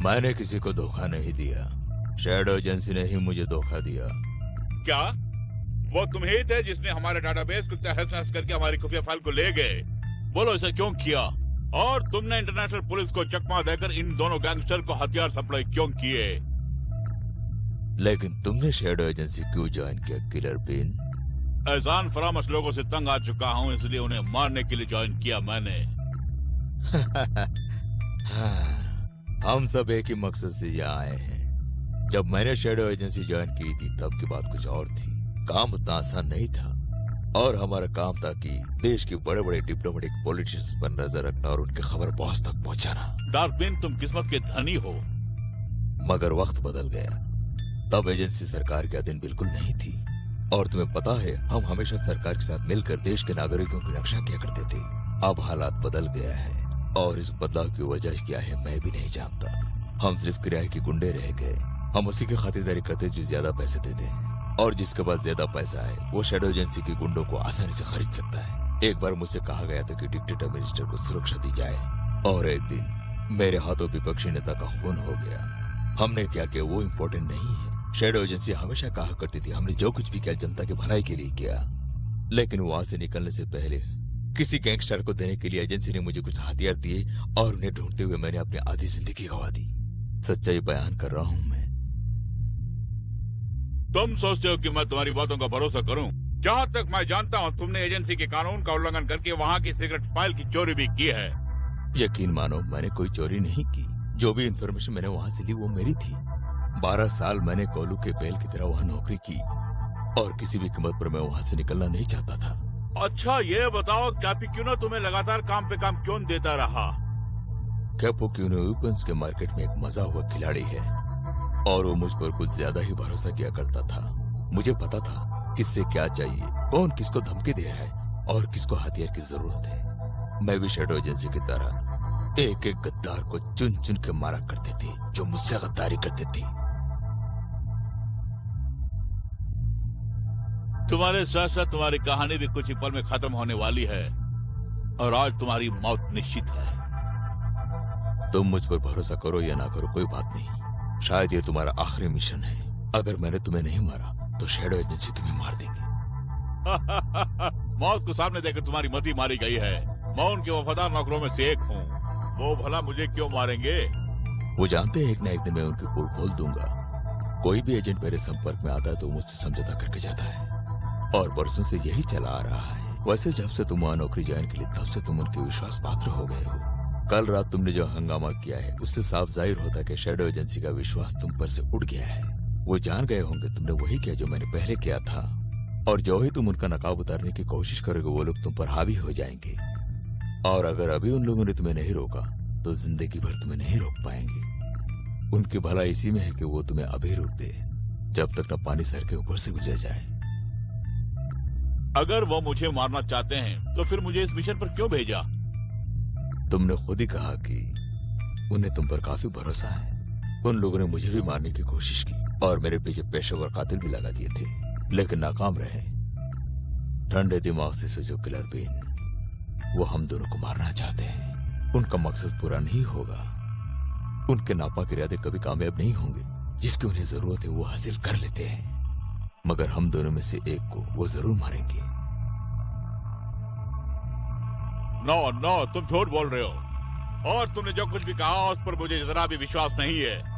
मैंने किसी को धोखा नहीं दिया, शैडो एजेंसी ने ही मुझे धोखा दिया। क्या वो तुम ही थे जिसने हमारे डाटाबेस को तहस नहस करके हमारी खुफिया फाइल को ले गए? बोलो ऐसा क्यों किया और तुमने इंटरनेशनल पुलिस को चकमा देकर इन दोनों गैंगस्टर को हथियार सप्लाई क्यों किए? लेकिन तुमने शैडो एजेंसी क्यों ज्वाइन किया किलर बिन? एहसान फरामश लोगों से तंग आ चुका हूँ, इसलिए उन्हें मारने के लिए ज्वाइन किया मैंने। हम सब एक ही मकसद से यहाँ आए हैं। जब मैंने शैडो एजेंसी ज्वाइन की थी तब की बात कुछ और थी। काम उतना आसान नहीं था और हमारा काम था कि देश के बड़े बड़े डिप्लोमेटिक पॉलिटिशियंस पर नजर रखना और उनकी खबर बॉस तक पहुंचाना। डार्कबिन, तुम किस्मत के धनी हो। मगर वक्त बदल गया। तब एजेंसी सरकार के अधीन बिल्कुल नहीं थी और तुम्हें पता है हम हमेशा सरकार के साथ मिलकर देश के नागरिकों की रक्षा किया करते थे। अब हालात बदल गया है और इस बदलाव की वजह क्या है मैं भी नहीं जानता। हम सिर्फ किराए के गुंडे रह गए। हम उसी की खातिरदारी करते जो ज्यादा पैसे देते हैं और जिसके पास ज्यादा पैसा है वो शैडो एजेंसी के गुंडों को आसानी से खरीद सकता है। एक बार मुझसे कहा गया था कि डिक्टेटर मिनिस्टर को सुरक्षा दी जाए और एक दिन मेरे हाथों विपक्षी नेता का खून हो गया। हमने क्या किया वो इम्पोर्टेंट नहीं है। शैडो एजेंसी हमेशा कहा करती थी हमने जो कुछ भी किया जनता की भलाई के लिए किया, लेकिन वहां से निकलने से पहले किसी गैंगस्टर को देने के लिए एजेंसी ने मुझे कुछ हथियार दिए और उन्हें ढूंढते हुए मैंने अपनी आधी जिंदगी गवा दी। सच्चाई बयान कर रहा हूँ मैं। तुम सोचते हो कि मैं तुम्हारी बातों का भरोसा करूं? जहां तक मैं जानता हूं तुमने एजेंसी के कानून का उल्लंघन करके वहां की सिगरेट फाइल की चोरी भी की है। यकीन मानो मैंने कोई चोरी नहीं की। जो भी इंफॉर्मेशन मैंने वहां से ली वो मेरी थी। 12 साल मैंने कोलू के बैल की तरह वहां नौकरी की और किसी भी कीमत पर मैं वहां से निकलना नहीं चाहता था। अच्छा ये बताओ कैपी क्यों ना तुम्हें लगातार काम पे काम क्यों देता रहा? कैपो क्यूनो वेपन्स के मार्केट में एक मजा हुआ खिलाड़ी है और वो मुझ पर कुछ ज्यादा ही भरोसा किया करता था। मुझे पता था किससे क्या चाहिए, कौन किसको धमकी दे रहा है और किसको हथियार की जरूरत है। मैं भी शैडो एजेंसी की तरह एक एक गद्दार को चुन चुन के मारा करते थे जो मुझसे गद्दारी करते थे। तुम्हारे साथ साथ तुम्हारी कहानी भी कुछ ही पल में खत्म होने वाली है और आज तुम्हारी मौत निश्चित है। तुम मुझ पर भरोसा करो या ना करो कोई बात नहीं। शायद ये तुम्हारा आखिरी मिशन है। अगर मैंने तुम्हें नहीं मारा तो शैडो एजेंसी तुम्हें मार देंगे। मौत को सामने देखकर तुम्हारी मति मारी गई है। मैं उनके वफादार नौकरों में से एक हूँ। वो भला मुझे क्यों मारेंगे? वो जानते हैं एक न एक दिन मैं उनकी पोल खोल दूंगा। कोई भी एजेंट मेरे संपर्क में आता है तो मुझसे समझौता करके जाता है और बरसों से यही चला आ रहा है। वैसे जब से तुम वहां नौकरी ज्वाइन के लिए तब से तुम उनके विश्वास पात्र हो गए हो। कल रात तुमने जो हंगामा किया है उससे साफ जाहिर होता है कि शैडो एजेंसी का विश्वास तुम पर से उड़ गया है। वो जान गए होंगे तुमने वही किया जो मैंने पहले किया था और जो ही तुम उनका नकाब उतारने की कोशिश करोगे वो लोग तुम पर हावी हो जाएंगे और अगर अभी उन लोगों ने तुम्हें नहीं रोका तो जिंदगी भर तुम्हें नहीं रोक पाएंगे। उनकी भलाई इसी में है कि वो तुम्हें अभी रोक दे जब तक न पानी सर के ऊपर से गुजर जाए। अगर वो मुझे मारना चाहते हैं तो फिर मुझे इस मिशन पर क्यों भेजा? तुमने खुद ही कहा कि उन्हें तुम पर काफी भरोसा है। उन लोगों ने मुझे भी मारने की कोशिश की और मेरे पीछे पेशेवर कातिल भी लगा दिए थे लेकिन नाकाम रहे। ठंडे दिमाग से सोचो किलर बीन, वो हम दोनों को मारना चाहते हैं। उनका मकसद पूरा नहीं होगा। उनके नापाक इरादे कभी कामयाब नहीं होंगे। जिसकी उन्हें जरूरत है वो हासिल कर लेते हैं मगर हम दोनों में से एक को वो जरूर मारेंगे। नो, तुम झूठ बोल रहे हो और तुमने जो कुछ भी कहा उस पर मुझे जरा भी विश्वास नहीं है।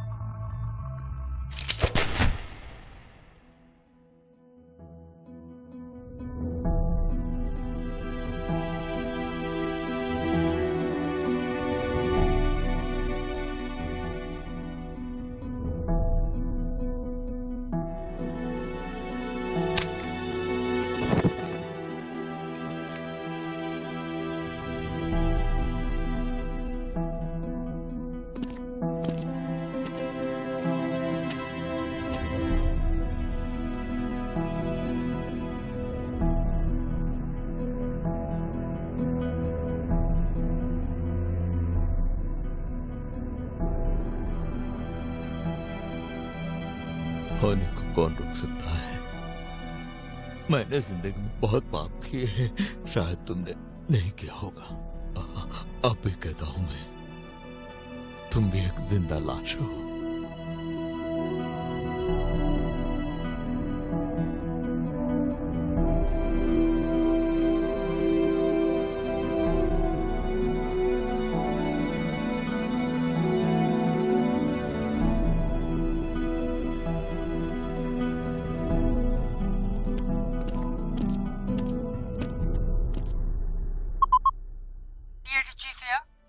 होने को कौन रोक सकता है? मैंने जिंदगी में बहुत पाप किए हैं, शायद तुमने नहीं किया होगा। अब भी कहता हूं मैं, तुम भी एक जिंदा लाश हो।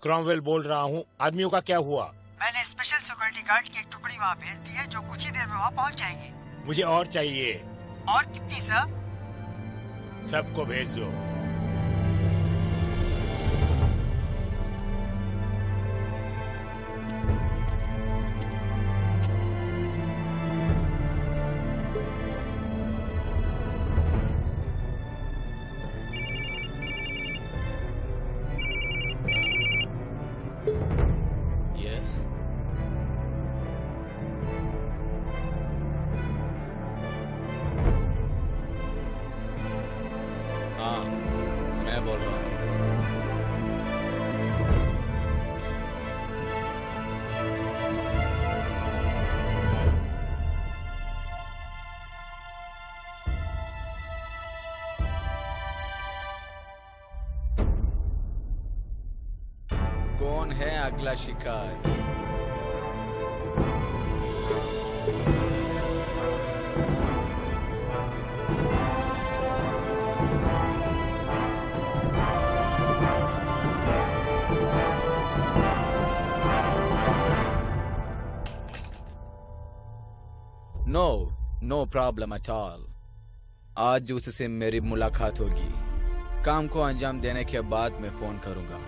क्रॉमवेल बोल रहा हूँ। आदमियों का क्या हुआ? मैंने स्पेशल सिक्योरिटी गार्ड की एक टुकड़ी वहाँ भेज दी है, जो कुछ ही देर में वहाँ पहुँच जाएगी। मुझे और चाहिए। और कितनी सर? सबको भेज दो। यस। हाँ, मैं बोल रहा हूँ। कौन है अगला शिकार? No problem at all. आज उससे मेरी मुलाकात होगी। काम को अंजाम देने के बाद मैं फोन करूंगा।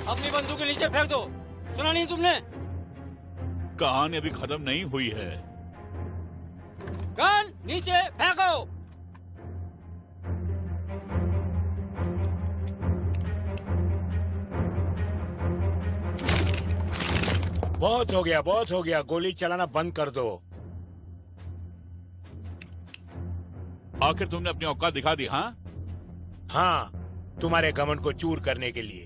अपनी बंदूक के नीचे फेंक दो। सुना नहीं तुमने? कहानी अभी खत्म नहीं हुई है। गन नीचे फेंको। बहुत हो गया, बहुत हो गया। गोली चलाना बंद कर दो। आखिर तुमने अपनी औकात दिखा दी। हाँ, हाँ, तुम्हारे घमंड को चूर करने के लिए।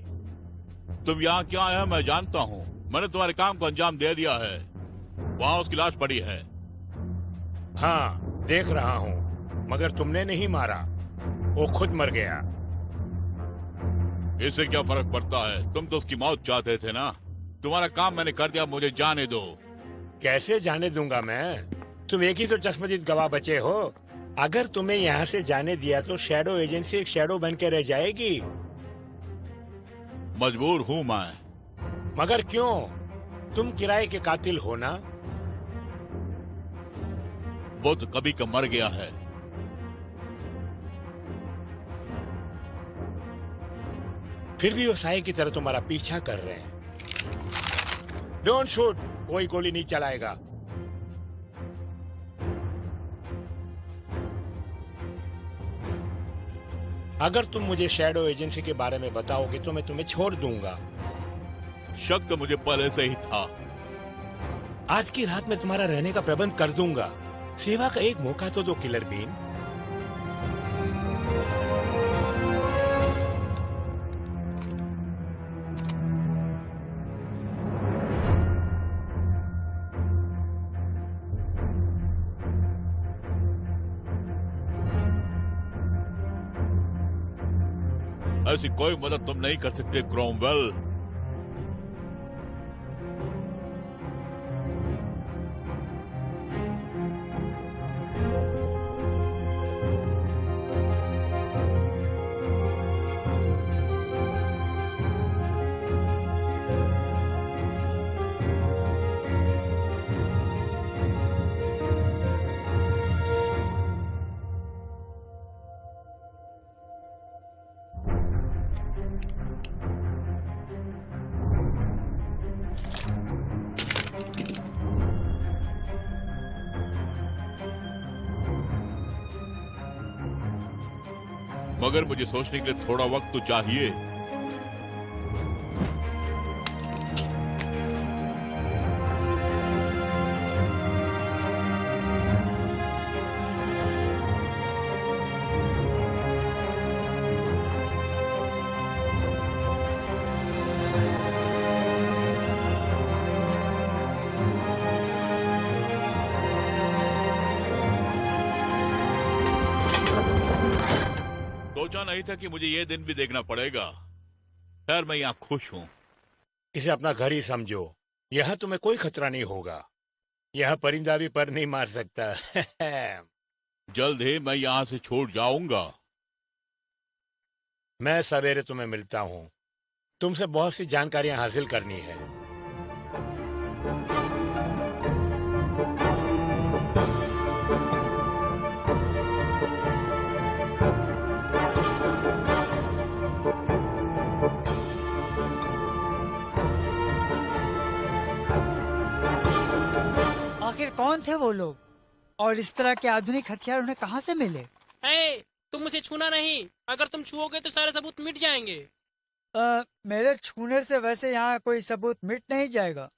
तुम यहाँ क्या आए हो मैं जानता हूँ। मैंने तुम्हारे काम को अंजाम दे दिया है। वहाँ उसकी लाश पड़ी है। हाँ, देख रहा हूँ, मगर तुमने नहीं मारा, वो खुद मर गया। इससे क्या फर्क पड़ता है? तुम तो उसकी मौत चाहते थे ना। तुम्हारा काम मैंने कर दिया, मुझे जाने दो। कैसे जाने दूंगा मैं? तुम एक ही तो चश्मदीद गवाह बचे हो। अगर तुम्हें यहाँ से जाने दिया तो शैडो एजेंसी एक शैडो बन के रह जाएगी। मजबूर हूँ मैं। मगर क्यों? तुम किराए के कातिल हो ना? वो तो कभी का मर गया है। फिर भी वो साये की तरह तुम्हारा पीछा कर रहे हैं। डोंट शूट, कोई गोली नहीं चलाएगा। अगर तुम मुझे शैडो एजेंसी के बारे में बताओगे तो मैं तुम्हें छोड़ दूंगा। शक तो मुझे पहले से ही था। आज की रात में तुम्हारा रहने का प्रबंध कर दूंगा। सेवा का एक मौका तो दो किलर बीन। ऐसी कोई मदद तुम नहीं कर सकते क्रोमवेल। मगर मुझे सोचने के लिए थोड़ा वक्त तो चाहिए। सोचा नहीं था कि मुझे ये दिन भी देखना पड़ेगा। खैर मैं यहाँ खुश हूँ। इसे अपना घर ही समझो। यहाँ तुम्हें कोई खतरा नहीं होगा। यह परिंदा भी पर नहीं मार सकता। जल्द ही मैं यहाँ से छोड़ जाऊंगा। मैं सवेरे तुम्हें मिलता हूँ। तुमसे बहुत सी जानकारियां हासिल करनी है। आखिर कौन थे वो लोग और इस तरह के आधुनिक हथियार उन्हें कहाँ से मिले? तुम उसे छूना नहीं। अगर तुम छुओगे तो सारे सबूत मिट जाएंगे। मेरे छूने से वैसे यहाँ कोई सबूत मिट नहीं जाएगा।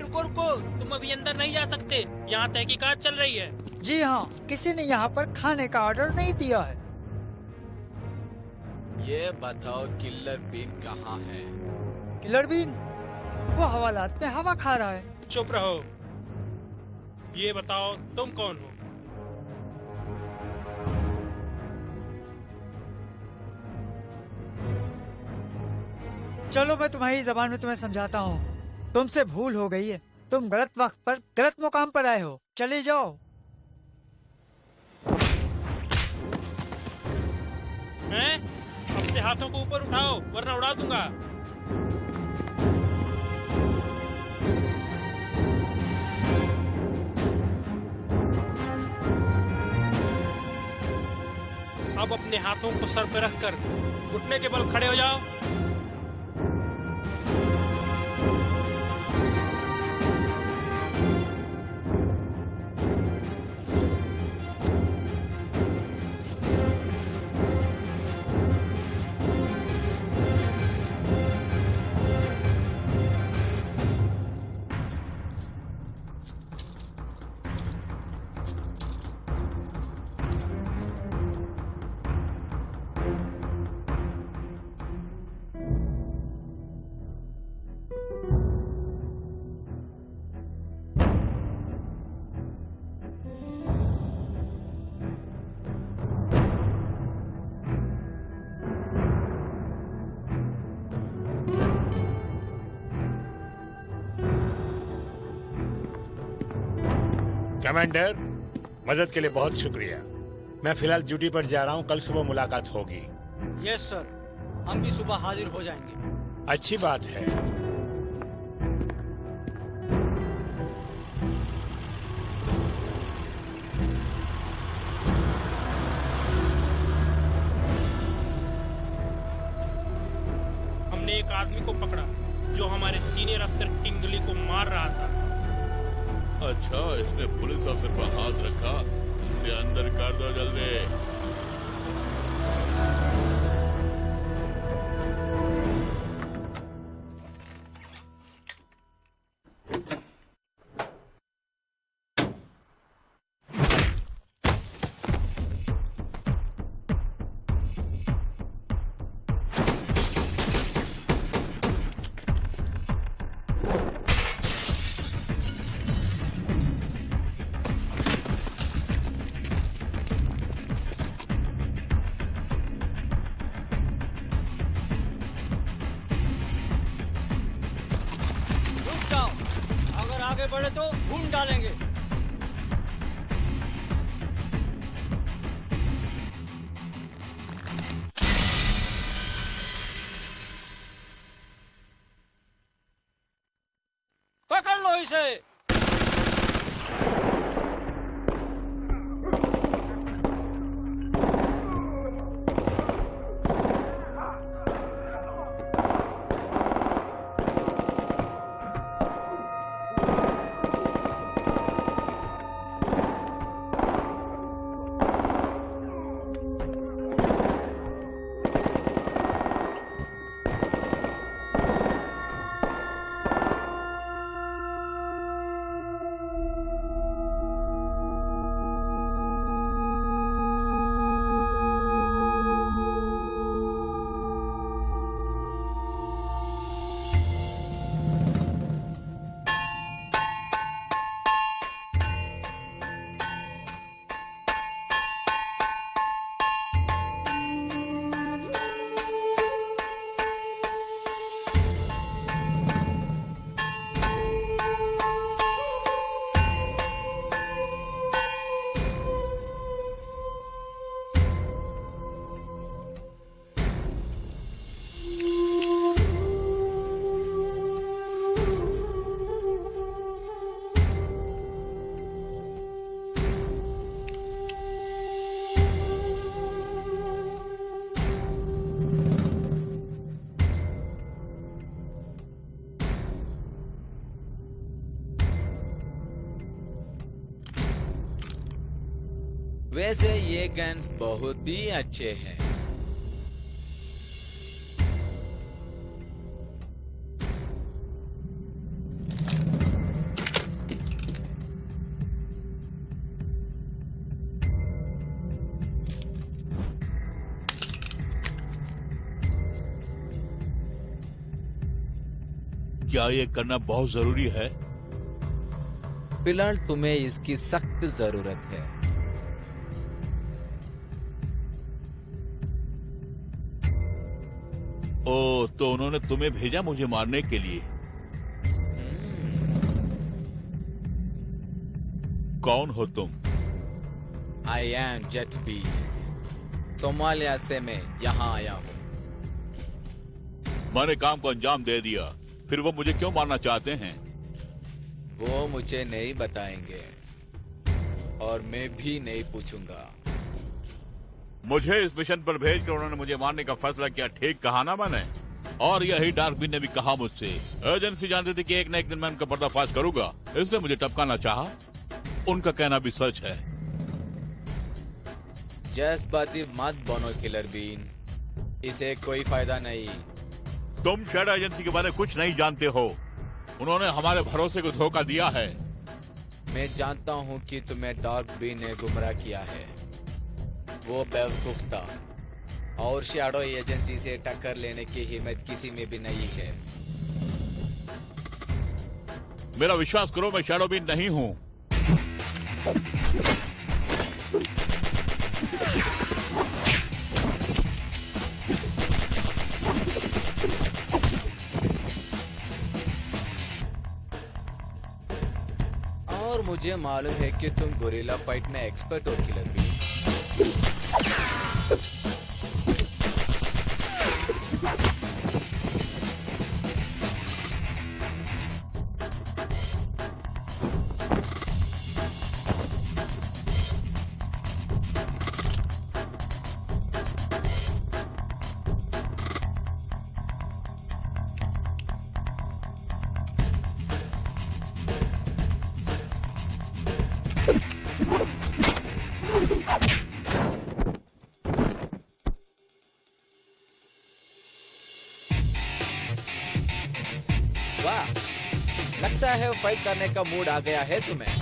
रुको रुको, तुम अभी अंदर नहीं जा सकते। यहाँ तहकीकात चल रही है। जी हाँ, किसी ने यहाँ पर खाने का ऑर्डर नहीं दिया है। ये बताओ किलर बीन कहाँ है? किलर बीन वो हवालात में हवा खा रहा है। चुप रहो। ये बताओ तुम कौन हो? चलो मैं तुम्हारी जबान में तुम्हें समझाता हूँ। तुमसे भूल हो गई है। तुम गलत वक्त पर गलत मुकाम पर आए हो। चले जाओ। अपने हाथों को ऊपर उठाओ वरना उड़ा दूंगा। अब अपने हाथों को सर पर रखकर घुटने के बल खड़े हो जाओ। कमांडर, मदद के लिए बहुत शुक्रिया। मैं फिलहाल ड्यूटी पर जा रहा हूँ। कल सुबह मुलाकात होगी। यस सर, हम भी सुबह हाजिर हो जाएंगे। अच्छी बात है। हमने एक आदमी को पकड़ा जो हमारे सीनियर अफसर किंगली को मार रहा था। अच्छा, इसने पुलिस अफसर पर हाथ रखा। इसे अंदर कर दो जल्दी। आगे बढ़े तो ढूंढ डालेंगे। पकड़ लो इसे। वैसे ये गन्स बहुत ही अच्छे हैं। क्या ये करना बहुत जरूरी है? फिलहाल तुम्हें इसकी सख्त जरूरत है। ओ, तो उन्होंने तुम्हें भेजा मुझे मारने के लिए? कौन हो तुम? I am Jet B. Somalia से मैं यहाँ आया हूँ। मैंने काम को अंजाम दे दिया, फिर वो मुझे क्यों मारना चाहते हैं? वो मुझे नहीं बताएंगे और मैं भी नहीं पूछूंगा। मुझे इस मिशन पर भेजकर उन्होंने मुझे मारने का फैसला किया, ठीक कहा ना मैंने? और यही डार्कविन ने भी कहा मुझसे। एजेंसी जानती थी कि एक न एक दिन मैं उनका पर्दाफाश करूंगा, इसलिए मुझे टपकाना चाहा। उनका कहना भी सच है। जज्बाती मत बनो किलर बीन, इसे कोई फायदा नहीं। तुम शैडो एजेंसी के बारे में कुछ नहीं जानते हो। उन्होंने हमारे भरोसे को धोखा दिया है। मैं जानता हूँ कि तुम्हें डार्क बीन ने गुमराह किया है। वो बेवकूफ था और शैडो एजेंसी से टक्कर लेने की हिम्मत किसी में भी नहीं है। मेरा विश्वास करो, मैं शैडो बीन नहीं हूँ। और मुझे मालूम है कि तुम गोरिल्ला फाइट में एक्सपर्ट हो किलर बीन। वाह, लगता है फाइट करने का मूड आ गया है तुम्हें।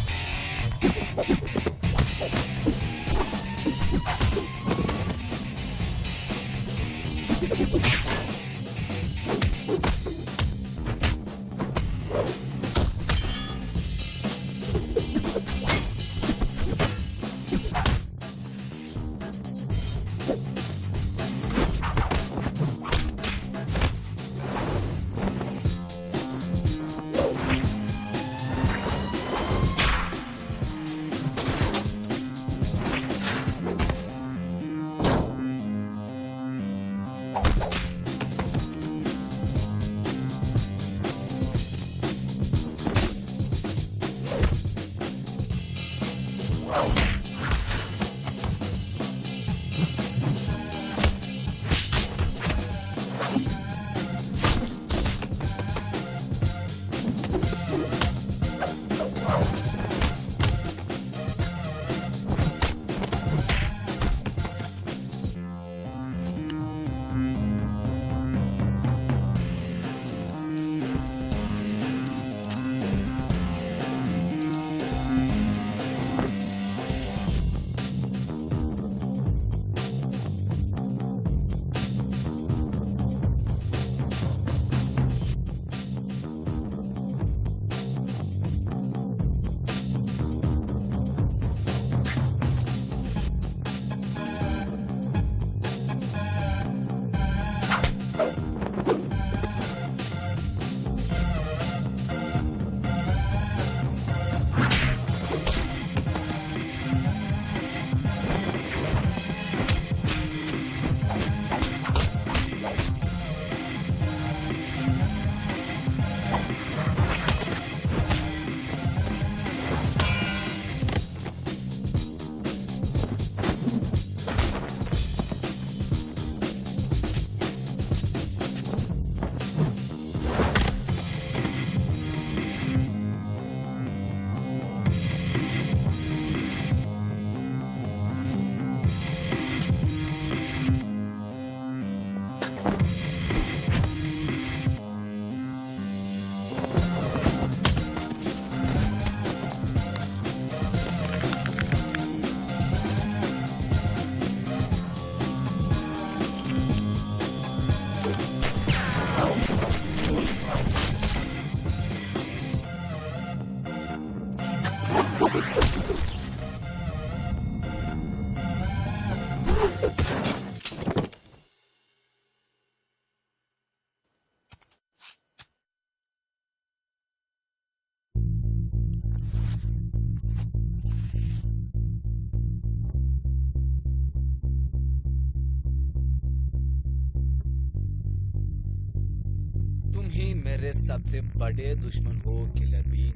तुम ही मेरे सबसे बड़े दुश्मन हो Killer Bean.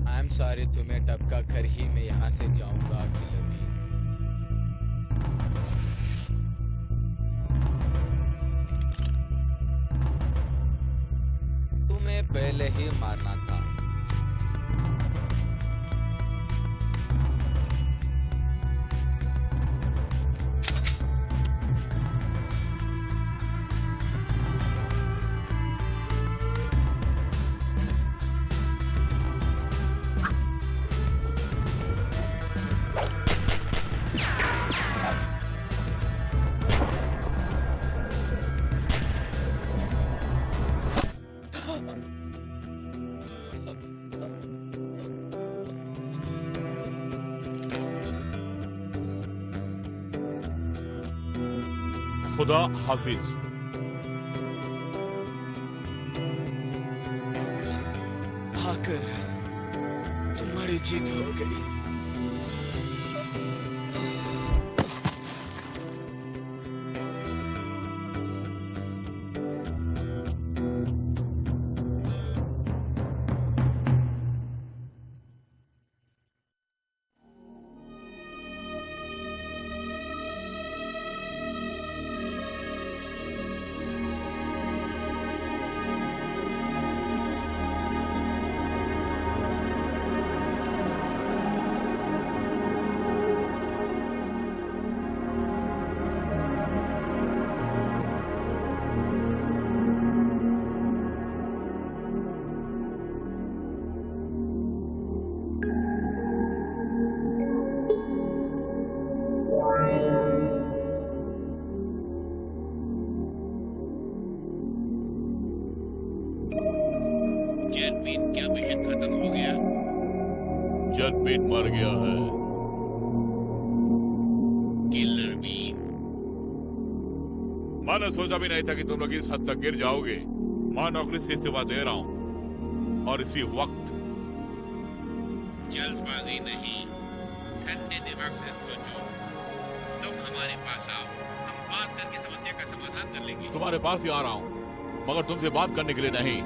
I am sorry तुम्हें टपका कर ही मैं यहाँ से जाऊंगा किलर बीन। तुम्हें पहले ही मारना था। खुदा हाफिज। आकर तुम्हारी जीत हो गई। जेटबीन, क्या मिशन खत्म हो गया? जेटबीन मर गया है। किलर बीन, मैंने सोचा भी नहीं था कि तुम लोग इस हद तक गिर जाओगे। मैं नौकरी से इस्तीफा दे रहा हूँ और इसी वक्त। जल्दबाजी नहीं, ठंडे दिमाग से सोचो। तुम हमारे पास आओ, हम बात करके समस्या का समाधान कर लेंगे। तुम्हारे पास ही आ रहा हूँ, मगर तुमसे बात करने के लिए नहीं।